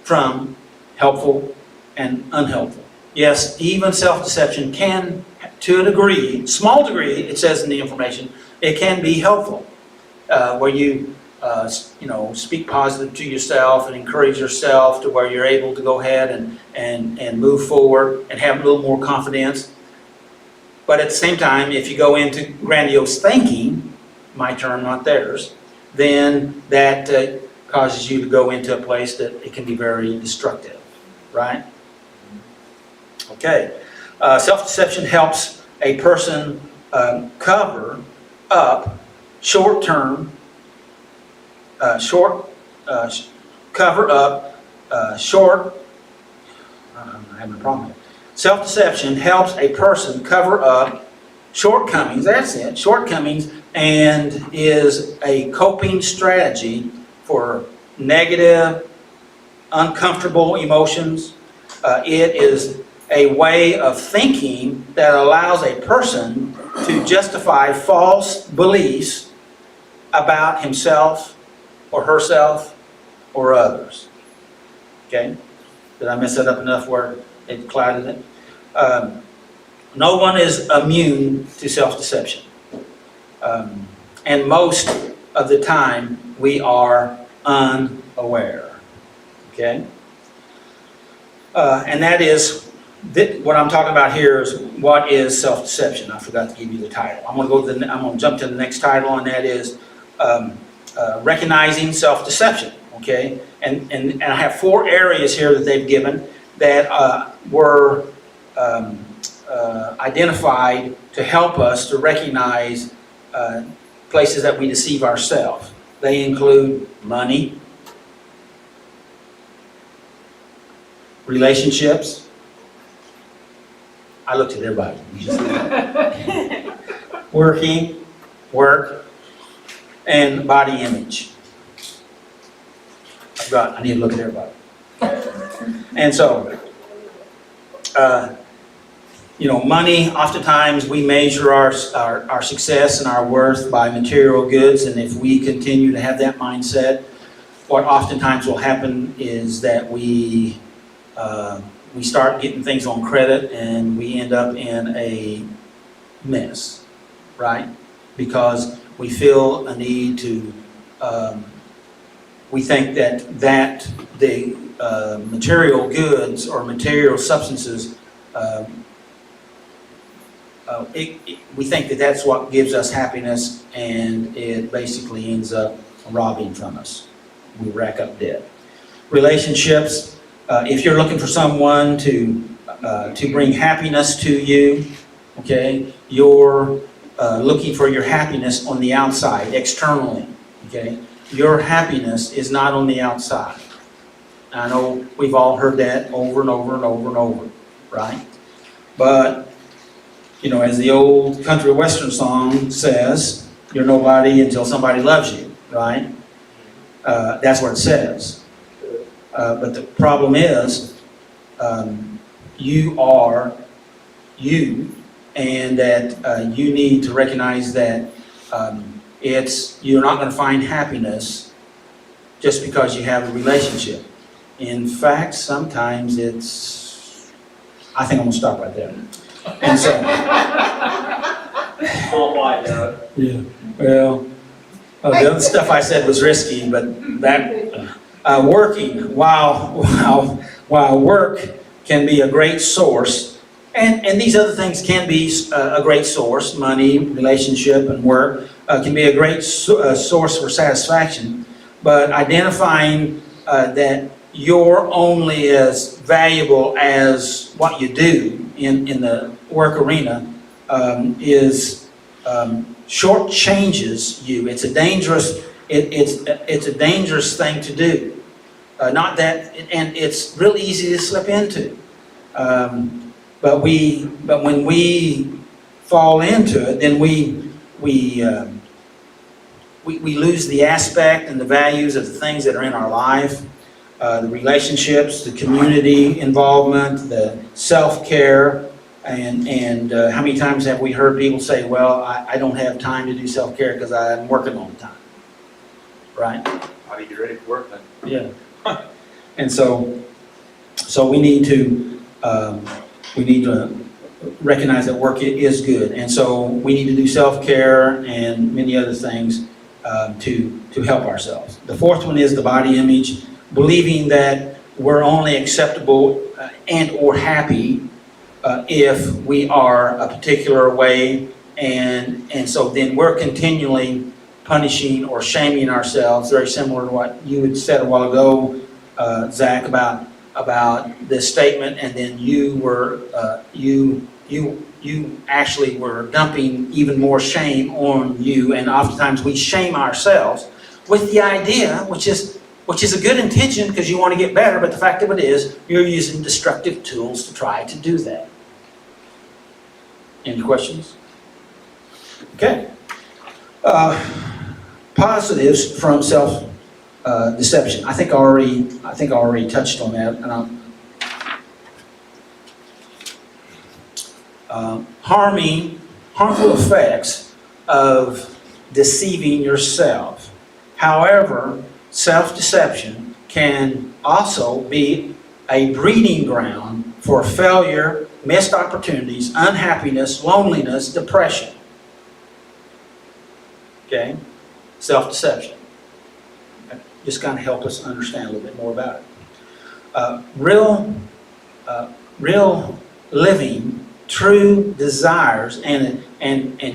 from helpful and unhelpful. yes, even self-deception can, to a degree, small degree, it says in the information, it can be helpful. Where you, speak positive to yourself and encourage yourself to where you're able to go ahead and move forward and have a little more confidence. But at the same time, if you go into grandiose thinking, my term, not theirs, then that causes you to go into a place that it can be very destructive, right? Okay. Self-deception helps a person cover up short-term, I'm having a problem here. Self-deception helps a person cover up shortcomings, that's it, shortcomings, and is a coping strategy for negative, uncomfortable emotions. It is a way of thinking that allows a person to justify false beliefs about himself or herself or others. Okay? Did I mess that up enough where it clouded it? No one is immune to self-deception. And most of the time, we are unaware. Okay? And that is, what I'm talking about here is what is self-deception. I forgot to give you the title. I'm going to jump to the next title, and that is recognizing self-deception. Okay? And I have 4 areas here that they've given that were identified to help us to recognize places that we deceive ourselves. They include money, relationships. I looked at everybody. Work, and body image. I need to look at everybody. And so, money, oftentimes we measure our success and our worth by material goods, and if we continue to have that mindset, what oftentimes will happen is that we start getting things on credit and we end up in a mess, right? Because we feel a need to, we think that the material goods or material substances, we think that that's what gives us happiness, and it basically ends up robbing from us. We rack up debt. Relationships, if you're looking for someone to bring happiness to you, okay, you're looking for your happiness on the outside, externally, okay? Your happiness is not on the outside. I know we've all heard that over and over and over and over, right? But, as the old country western song says, you're nobody until somebody loves you, right? That's what it says. But the problem is, you are you, and that you need to recognize that you're not going to find happiness just because you have a relationship. In fact, sometimes I think I'm going to stop right there. And so, yeah, well, the other stuff I said was risky, but that, working, while work can be a great source, and these other things can be a great source, money, relationship, and work, can be a great source for satisfaction, but identifying that you're only as valuable as what you do in the work arena shortchanges you. It's a dangerous thing to do. And it's really easy to slip into. But when we fall into it, then we lose the aspect and the values of the things that are in our life, the relationships, the community involvement, the self-care, and how many times have we heard people say, well, I don't have time to do self-care because I'm working all the time, right?
How do you get ready for work then?
Yeah. And so we need to we need to recognize that work is good. And so we need to do self-care and many other things to help ourselves. The fourth one is the body image, believing that we're only acceptable and or happy if we are a particular way, and so then we're continually punishing or shaming ourselves, very similar to what you had said a while ago, Zach, about this statement, and then you were you actually were dumping even more shame on you, and oftentimes we shame ourselves with the idea, which is a good intention because you want to get better, but the fact of it is you're using destructive tools to try to do that. Any questions? Okay. Positives from self-deception. I think I already touched on that. Harmful effects of deceiving yourself. However, self-deception can also be a breeding ground for failure, missed opportunities, unhappiness, loneliness, depression. Okay? Self-deception. Just kind of help us understand a little bit more about it. Real living, true desires, and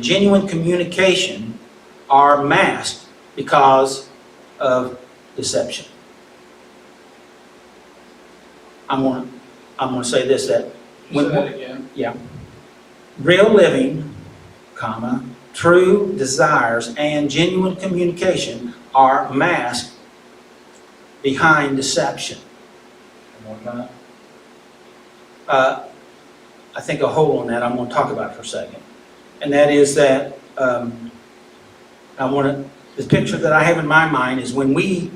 genuine communication are masked because of deception. I'm going to say this, that when
Say that again.
yeah, real living, comma, true desires and genuine communication are masked behind deception.
One more time.
I think a hole on that I'm going to talk about for a second, and that is that the picture that I have in my mind is when we're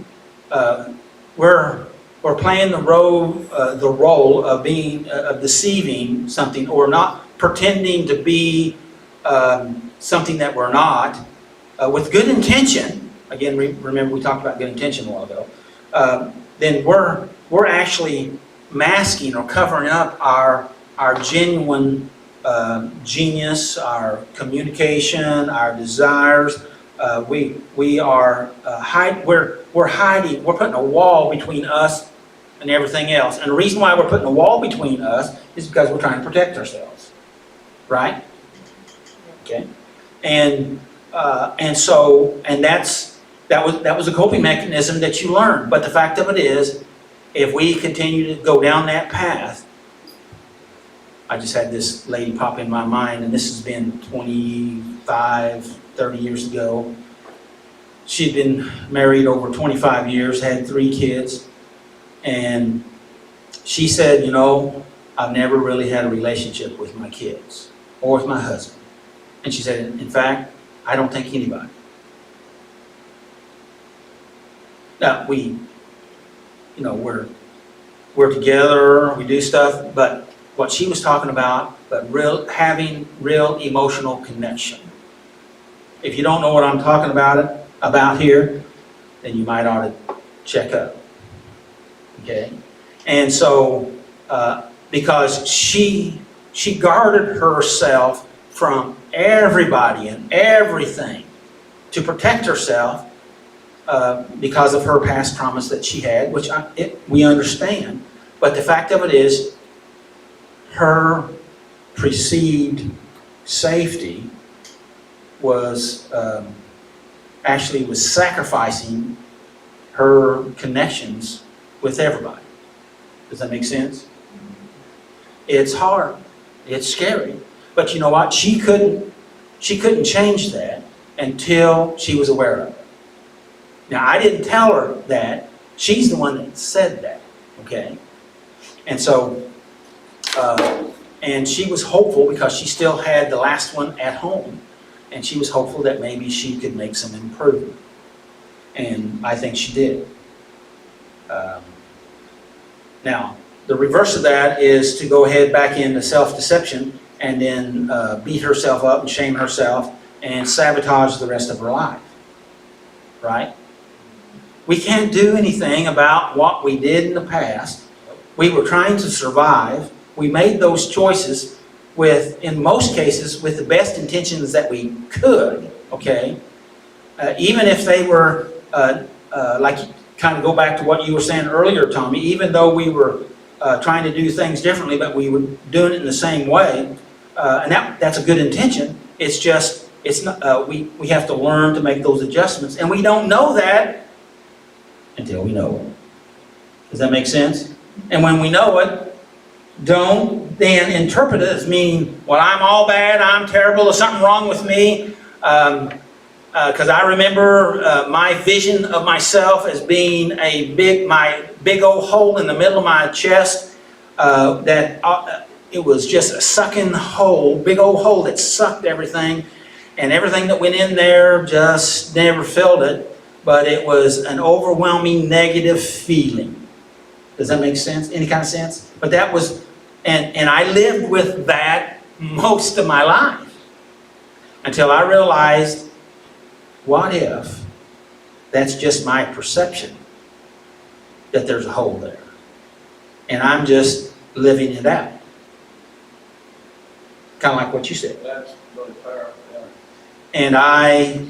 playing the role of being of deceiving something, or not pretending to be something that we're not, with good intention. Again, remember we talked about good intention a while ago. Then we're actually masking or covering up our genuine genius, our communication, our desires. We're hiding. We're putting a wall between us and everything else. And the reason why we're putting a wall between us is because we're trying to protect ourselves, right? Okay, and that was a coping mechanism that you learned. But the fact of it is, if we continue to go down that path, I just had this lady pop in my mind, and this has been 25, 30 years ago. She'd been married over 25 years, had 3 kids, and she said, you know, I've never really had a relationship with my kids or with my husband. And she said, in fact, I don't think anybody. Now, we're together, we do stuff, but what she was talking about, having real emotional connection. If you don't know what I'm talking about here, then you might ought to check up. Okay? And so, because she guarded herself from everybody and everything to protect herself because of her past traumas that she had, which we understand. But the fact of it is, her perceived safety was actually sacrificing her connections with everybody. Does that make sense? It's hard. It's scary. But you know what? She couldn't change that until she was aware of it. Now, I didn't tell her that. She's the one that said that. Okay? And so, and she was hopeful because she still had the last one at home. And she was hopeful that maybe she could make some improvement. And I think she did. Now, the reverse of that is to go ahead back into self-deception and then beat herself up and shame herself and sabotage the rest of her life. Right? We can't do anything about what we did in the past. We were trying to survive, we made those choices with, in most cases, with the best intentions that we could, okay? Even if they were, like, kind of go back to what you were saying earlier, Tommy, even though we were trying to do things differently, but we were doing it in the same way, and that's a good intention. It's just, it's not, we have to learn to make those adjustments, and we don't know that until we know it. Does that make sense? And when we know it, don't then interpret it as meaning, well, I'm all bad, I'm terrible, there's something wrong with me. Because I remember my vision of myself as being my big old hole in the middle of my chest, that it was just a sucking hole, big old hole that sucked everything, and everything that went in there just never filled it, but it was an overwhelming negative feeling. Does that make sense? Any kind of sense? But that was, and I lived with that most of my life until I realized, what if that's just my perception that there's a hole there? And I'm just living it out. Kind of like what you said.
That's really powerful, yeah.
And I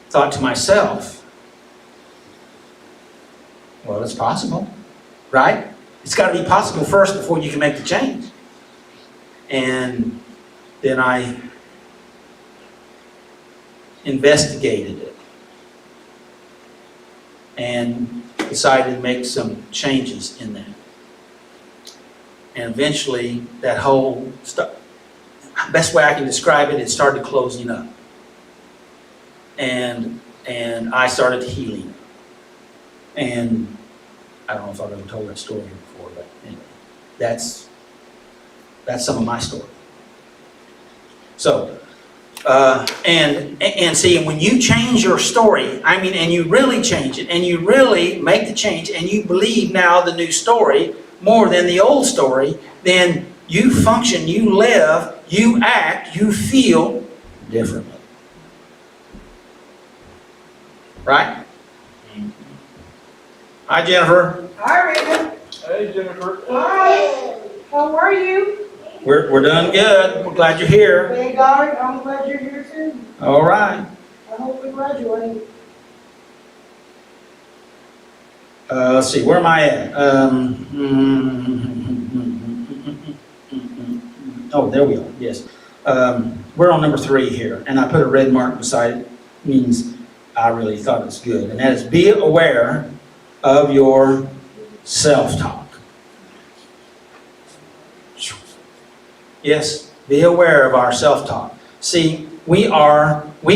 thought to myself, well, it's possible, right? It's got to be possible first before you can make the change. And then I investigated it and decided to make some changes in that. And eventually that whole stuff, best way I can describe it, it started closing up. And I started healing. And I don't know if I've ever told that story before, but anyway, that's some of my story. So, and see, when you change your story, I mean, and you really change it, and you really make the change, and you believe now the new story more than the old story, then you function, you live, you act, you feel differently. Right? Hi, Jennifer.
Hi, Raymond.
Hey, Jennifer.
Hi. How are you?
We're doing good. We're glad you're here.
Thank God. I'm glad you're here too.
All right.
I hope we graduate.
Let's see, where am I at? Oh, there we are, yes. We're on number 3 here, and I put a red mark beside it, means I really thought it's good. And that is, be aware of your self-talk. Yes, be aware of our self-talk. See, we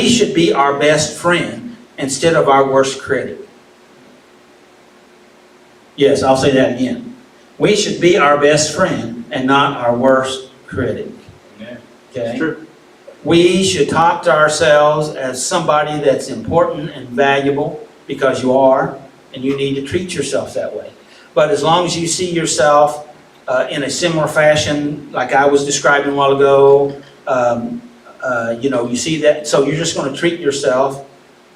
should be our best friend instead of our worst critic. Yes, I'll say that again. We should be our best friend and not our worst critic.
Yeah,
Okay?
it's true.
We should talk to ourselves as somebody that's important and valuable, because you are, and you need to treat yourself that way. But as long as you see yourself in a similar fashion, like I was describing a while ago, you see that, so you're just going to treat yourself.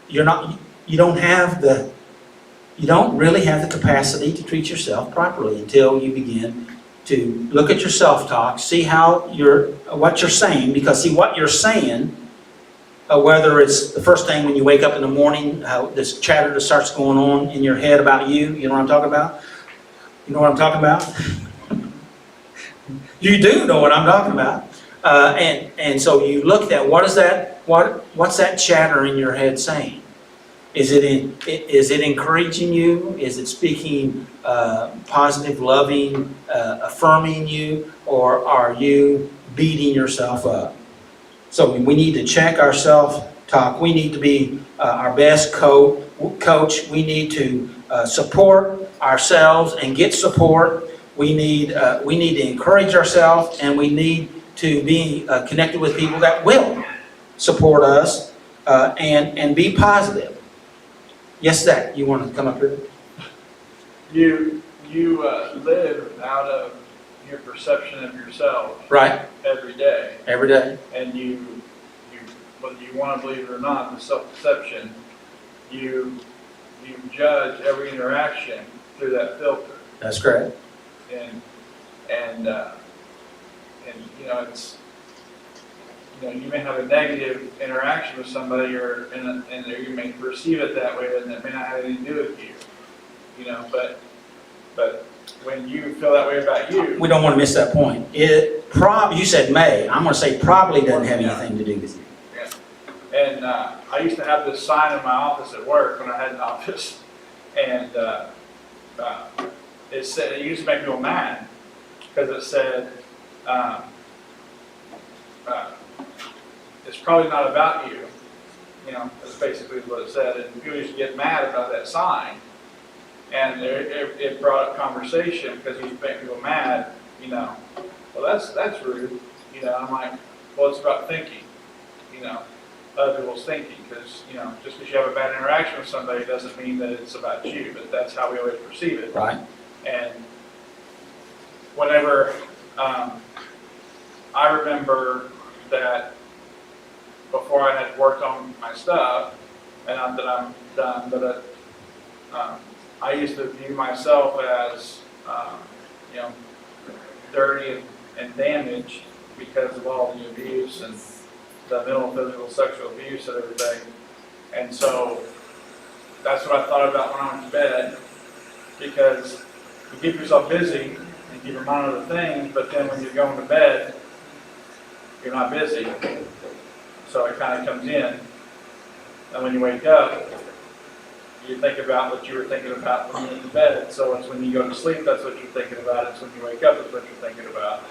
You don't really have the capacity to treat yourself properly until you begin to look at your self-talk, see what you're saying, because see what you're saying, whether it's the first thing when you wake up in the morning, how this chatter that starts going on in your head about you know what I'm talking about? You know what I'm talking about? You do know what I'm talking about. And so you look at what's that chatter in your head saying? Is it encouraging you? Is it speaking positive, loving, affirming you? Or are you beating yourself up? So we need to check our self-talk. We need to be our best coach. We need to support ourselves and get support. We need to encourage ourselves, and we need to be connected with people that will support us and be positive. Yes, Zach, you want to come up here?
You live out of your perception of yourself
Right,
every day,
every day.
and you whether you want to believe it or not, the self-deception, you judge every interaction through that filter,
That's correct.
and it's, you may have a negative interaction with somebody and you may perceive it that way, and it may not have anything to do with you, but when you feel that way about you.
We don't want to miss that point. You said may, I'm going to say probably doesn't have anything to do with you.
And I used to have this sign in my office at work when I had an office, and it used to make people mad because it said, it's probably not about you. That's basically what it said, and people used to get mad about that sign. And it brought up conversation because it used to make people mad, well, that's rude, I'm like, well, it's about thinking, other people's thinking, because, just because you have a bad interaction with somebody doesn't mean that it's about you, but that's how we always perceive it.
Right.
And whenever, I remember that before I had worked on my stuff, and not that I'm done, but I used to view myself as, dirty and damaged because of all the abuse and the mental, physical, sexual abuse and everything. And so that's what I thought about when I went to bed, because you keep yourself busy and keep your mind on other things, but then when you're going to bed, you're not busy. So it kind of comes in. And when you wake up, you think about what you were thinking about when you went to bed. So it's when you go to sleep, that's what you're thinking about. It's when you wake up, that's what you're thinking about.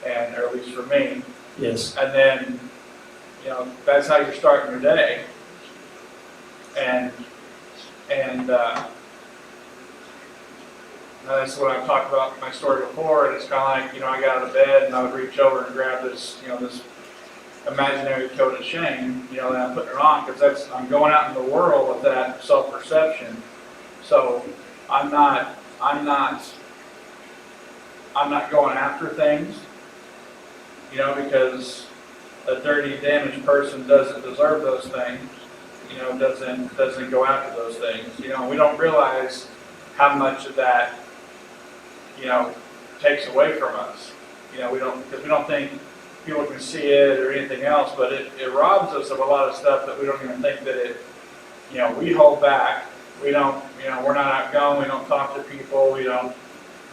And, or at least for me.
Yes.
And then, that's how you're starting your day. And that's what I've talked about in my story before. And it's kind of like, I got out of bed and I would reach over and grab this, this imaginary coat of shame, and I'm putting it on because I'm going out in the world with that self-perception. So I'm not going after things, because a dirty, damaged person doesn't deserve those things, doesn't go after those things. We don't realize how much of that, takes away from us. Because we don't think people can see it or anything else, but it robs us of a lot of stuff that we don't even think that we hold back. We don't, we're not outgoing, we don't talk to people, we don't,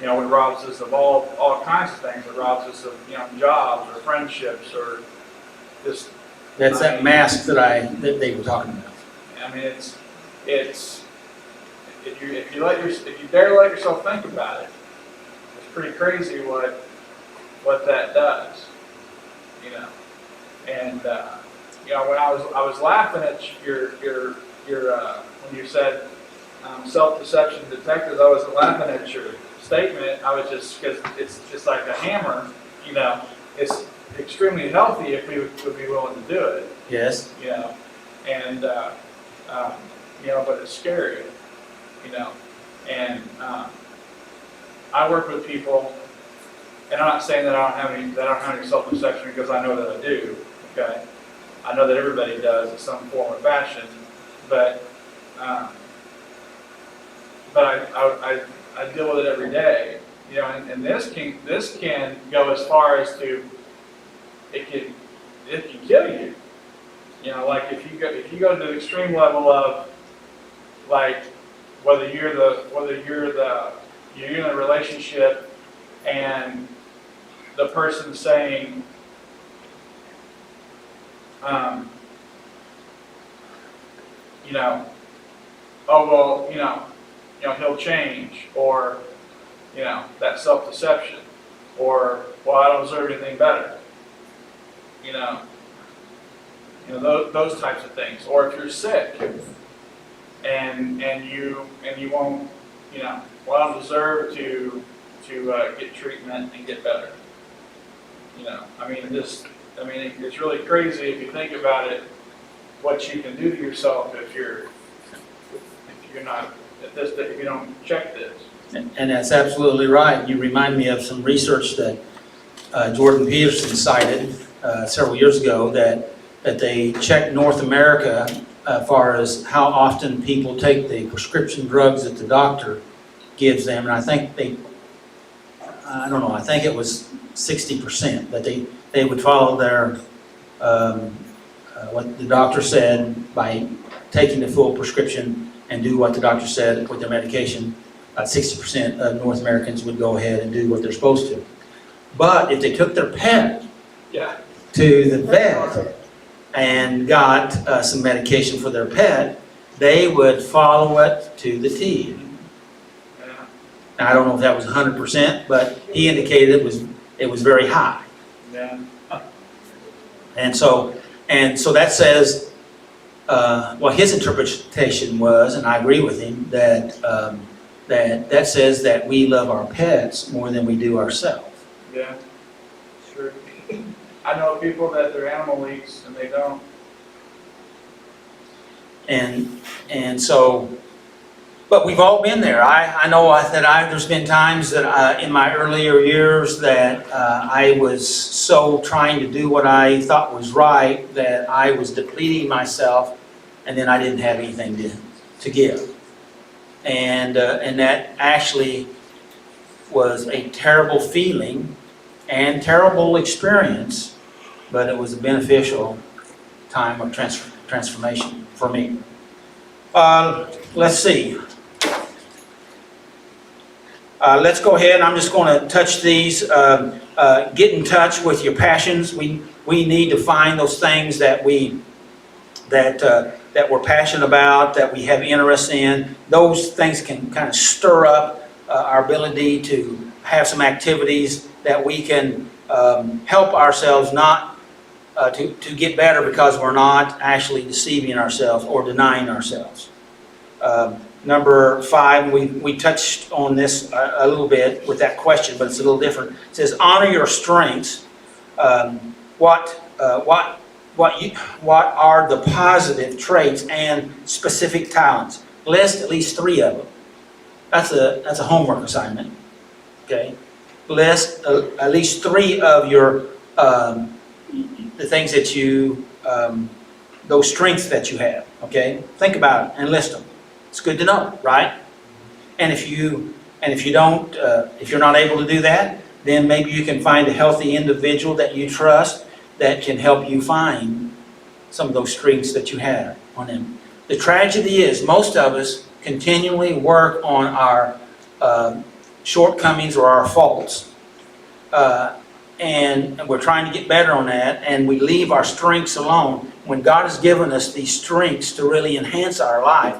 it robs us of all kinds of things. It robs us of, jobs or friendships or just.
That's that mask that they were talking about.
I mean, it's if you dare let yourself think about it, it's pretty crazy what that does. And when I was laughing at your when you said self-deception detectors, I wasn't laughing at your statement. I was just, because it's like a hammer. It's extremely healthy if we would be willing to do it.
Yes.
And but it's scary. And I work with people. And I'm not saying that I don't have any self-deception, because I know that I do. Okay, I know that everybody does in some form or fashion, but I deal with it every day. And this can go as far as to it can kill you. Like if you go to the extreme level of, like, whether you're in a relationship and the person saying, oh, well, he'll change, or, that self-deception, or, well, I don't deserve anything better. Those types of things. Or if you're sick and you won't, well, I don't deserve to get treatment and get better. It's really crazy if you think about it, what you can do to yourself if you don't check this.
And that's absolutely right. You remind me of some research that Jordan Peterson cited several years ago that they checked North America as far as how often people take the prescription drugs that the doctor gives them. And I think I think it was 60%, that they would follow their, what the doctor said by taking the full prescription and do what the doctor said with their medication. 60% of North Americans would go ahead and do what they're supposed to. But if they took their pet
Yeah.
to the vet and got some medication for their pet, they would follow it to the T.
Yeah.
Now, I don't know if that was 100%, but he indicated it was very high.
Yeah.
And so that says, well, his interpretation was, and I agree with him, that that says that we love our pets more than we do ourselves.
Yeah. Sure. I know people that they're animal leaks and they don't.
And so, but we've all been there. I know that there's been times that in my earlier years that I was so trying to do what I thought was right that I was depleting myself, and then I didn't have anything to give. And that actually was a terrible feeling and terrible experience, but it was a beneficial time of transformation for me. Let's see. Let's go ahead. I'm just going to touch these. Get in touch with your passions. We need to find those things that we're passionate about, that we have interest in. Those things can kind of stir up our ability to have some activities that we can help ourselves not to get better, because we're not actually deceiving ourselves or denying ourselves. Number 5, we touched on this a little bit with that question, but it's a little different. It says, honor your strengths. What are the positive traits and specific talents? List at least 3 of them. That's a homework assignment. Okay. List at least 3 of your the things that you those strengths that you have. Okay. Think about it and list them. It's good to know, right? And if you don't, if you're not able to do that, then maybe you can find a healthy individual that you trust that can help you find some of those strengths that you have on them. The tragedy is most of us continually work on our shortcomings or our faults, and we're trying to get better on that, and we leave our strengths alone when God has given us these strengths to really enhance our life.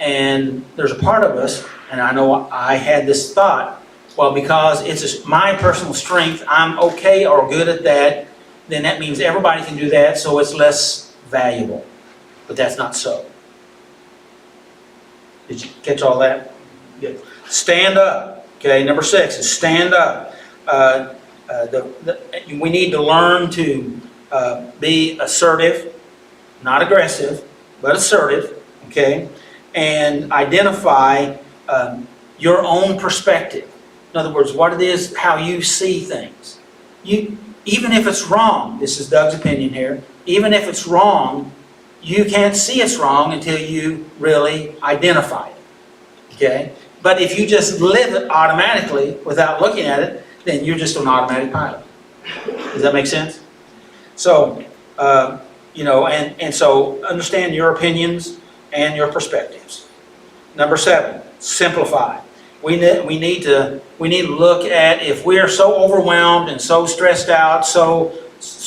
And there's a part of us, and I know I had this thought, well, because it's my personal strength, I'm okay or good at that, then that means everybody can do that, so it's less valuable. But that's not so. Did you catch all that? Good. Stand up. Okay, number 6 is stand up. We need to learn to be assertive, not aggressive, but assertive, okay? And identify your own perspective. In other words, what it is, how you see things. Even if it's wrong, this is Doug's opinion here, even if it's wrong, you can't see it's wrong until you really identify it, okay? But if you just live it automatically without looking at it, then you're just an automatic pilot. Does that make sense? So, and so understand your opinions and your perspectives. Number 7, simplify. We need to look at, if we are so overwhelmed and so stressed out, so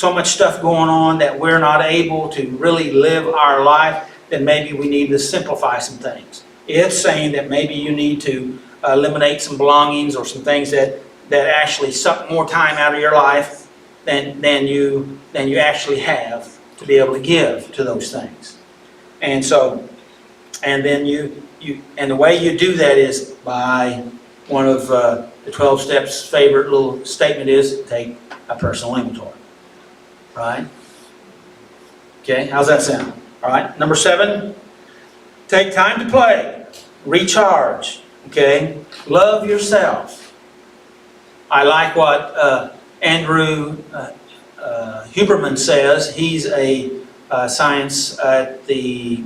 much stuff going on that we're not able to really live our life, then maybe we need to simplify some things. It's saying that maybe you need to eliminate some belongings or some things that actually suck more time out of your life than you actually have to be able to give to those things. And so, and then and the way you do that is by one of the 12 steps favorite little statement is take a personal inventory. Right? Okay, how's that sound? All right, number 7, take time to play, recharge, okay? Love yourself. I like what Andrew Huberman says. He's a science at the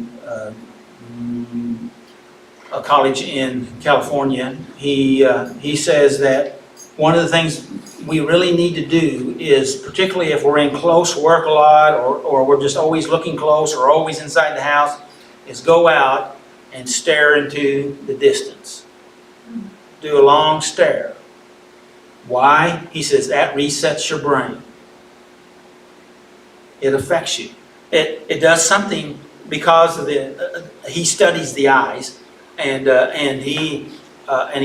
a college in California. He says that one of the things we really need to do is, particularly if we're in close work a lot, or we're just always looking close, or always inside the house, is go out and stare into the distance. Do a long stare. Why? He says that resets your brain. It affects you. It does something because of he studies the eyes, and he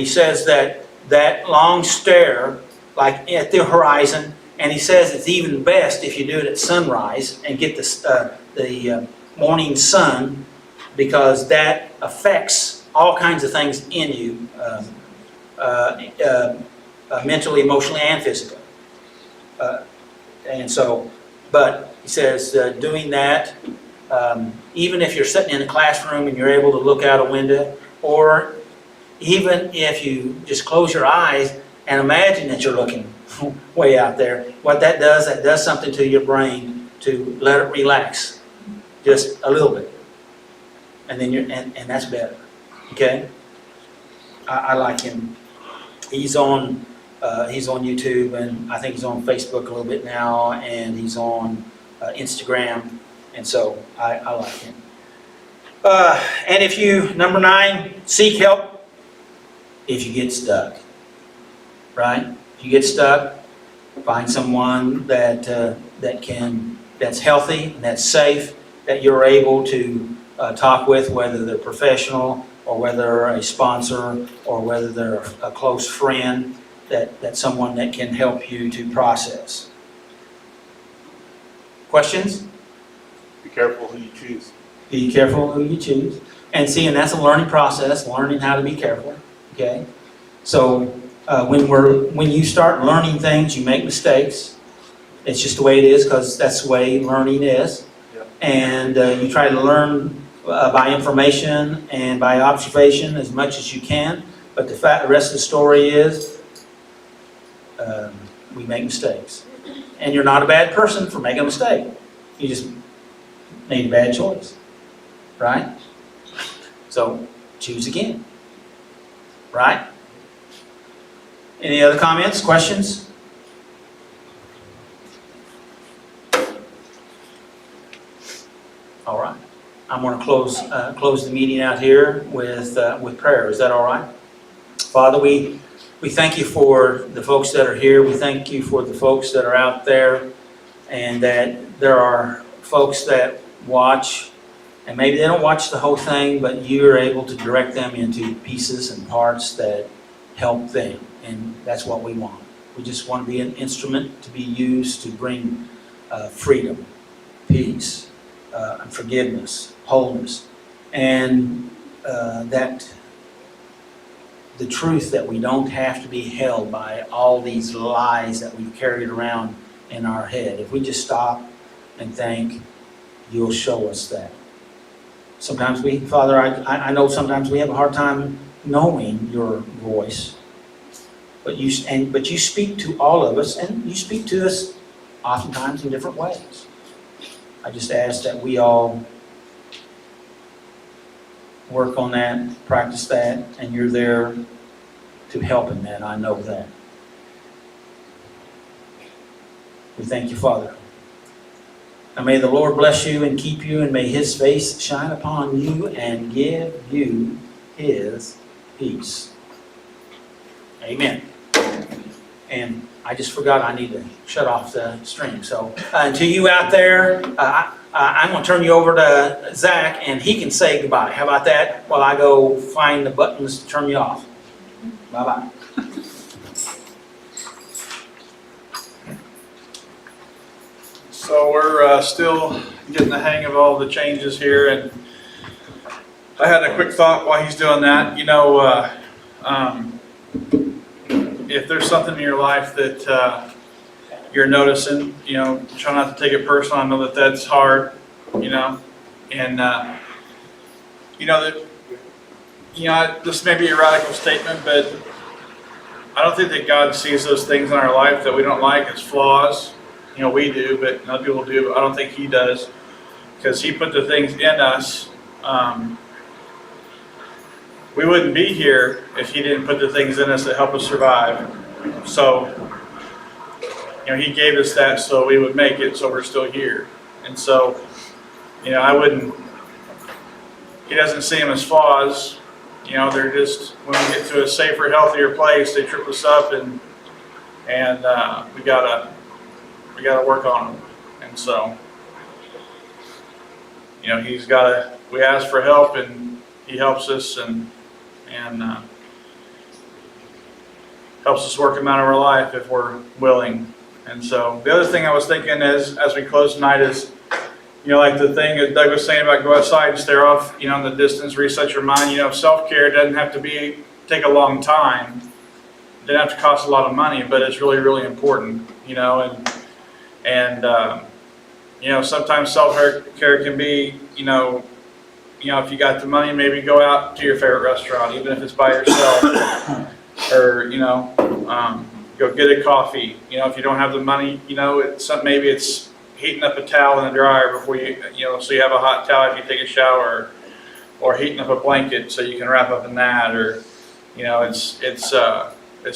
says that long stare, like at the horizon, and he says it's even best if you do it at sunrise and get the morning sun, because that affects all kinds of things in you, mentally, emotionally, and physically. But he says doing that, even if you're sitting in a classroom and you're able to look out a window, or even if you just close your eyes and imagine that you're looking way out there, what that does something to your brain to let it relax just a little bit. And then and that's better. Okay? I like him. He's on YouTube, and I think he's on Facebook a little bit now, and he's on Instagram, and so I like him. And if you, number 9, seek help if you get stuck. Right? If you get stuck, find someone that's healthy and that's safe, that you're able to talk with, whether they're professional or whether they're a sponsor or whether they're a close friend, that's someone that can help you to process. Questions?
Be careful who you choose.
Be careful who you choose. And that's a learning process, learning how to be careful. Okay? So when you start learning things, you make mistakes. It's just the way it is, because that's the way learning is.
Yep.
And you try to learn by information and by observation as much as you can. But the rest of the story is we make mistakes. And you're not a bad person for making a mistake. You just made a bad choice. Right? So choose again. Right? Any other comments, questions? All right. I'm going to close the meeting out here with prayer. Is that all right? Father, we thank you for the folks that are here. We thank you for the folks that are out there, and that there are folks that watch, and maybe they don't watch the whole thing, but you're able to direct them into pieces and parts that help them. And that's what we want. We just want to be an instrument to be used to bring freedom, peace, and forgiveness, wholeness, and that the truth that we don't have to be held by all these lies that we've carried around in our head. If we just stop and think, you'll show us that. Sometimes Father, I know sometimes we have a hard time knowing your voice. But you speak to all of us, and you speak to us oftentimes in different ways. I just ask that we all work on that, practice that, and you're there to help in that. I know that. We thank you, Father. And may the Lord bless you and keep you, and may His face shine upon you and give you His peace. Amen. And I just forgot I need to shut off the stream. So to you out there, I'm going to turn you over to Zach, and he can say goodbye. How about that? While I go find the buttons to turn you off. Bye-bye.
So we're still getting the hang of all the changes here, and I had a quick thought while he's doing that. You know, if there's something in your life that you're noticing, you know, try not to take it personal. I know that that's hard, you know, and this may be a radical statement, but I don't think that God sees those things in our life that we don't like as flaws. You know, we do, but other people do, but I don't think He does, because He put the things in us. We wouldn't be here if He didn't put the things in us that help us survive. So, you know, he gave us that so we would make it, so we're still here. And so, you know, he doesn't see them as flaws. You know, they're just, when we get to a safer, healthier place, they trip us up, and we gotta work on them. And so, you know, we ask for help, and he helps us, and helps us work them out of our life if we're willing. And so the other thing I was thinking is, as we close tonight, is, you know, like the thing that Doug was saying about go outside and stare off, you know, in the distance, reset your mind. You know, self-care doesn't have to take a long time. It doesn't have to cost a lot of money, but it's really, really important, you know, and you know, sometimes self-care can be, you know, if you got the money, maybe go out to your favorite restaurant, even if it's by yourself, or, you know, go get a coffee. You know, if you don't have the money, you know, maybe it's heating up a towel in the dryer before you know, so you have a hot towel if you take a shower, or heating up a blanket so you can wrap up in that, or, you know, it's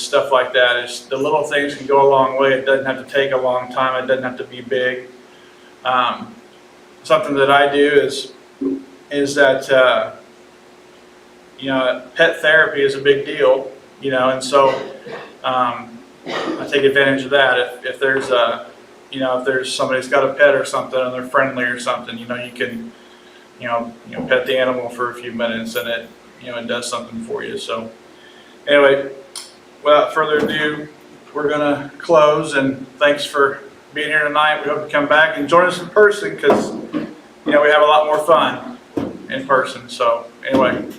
stuff like that. It's the little things can go a long way. It doesn't have to take a long time. It doesn't have to be big. Something that I do is that, you know, pet therapy is a big deal, you know, and so I take advantage of that. If there's you know, if there's somebody's got a pet or something and they're friendly or something, you know, you can, you know, pet the animal for a few minutes, and it, you know, it does something for you. So anyway, without further ado, we're gonna close, and thanks for being here tonight. We hope you come back and join us in person, because, you know, we have a lot more fun in person. So anyway.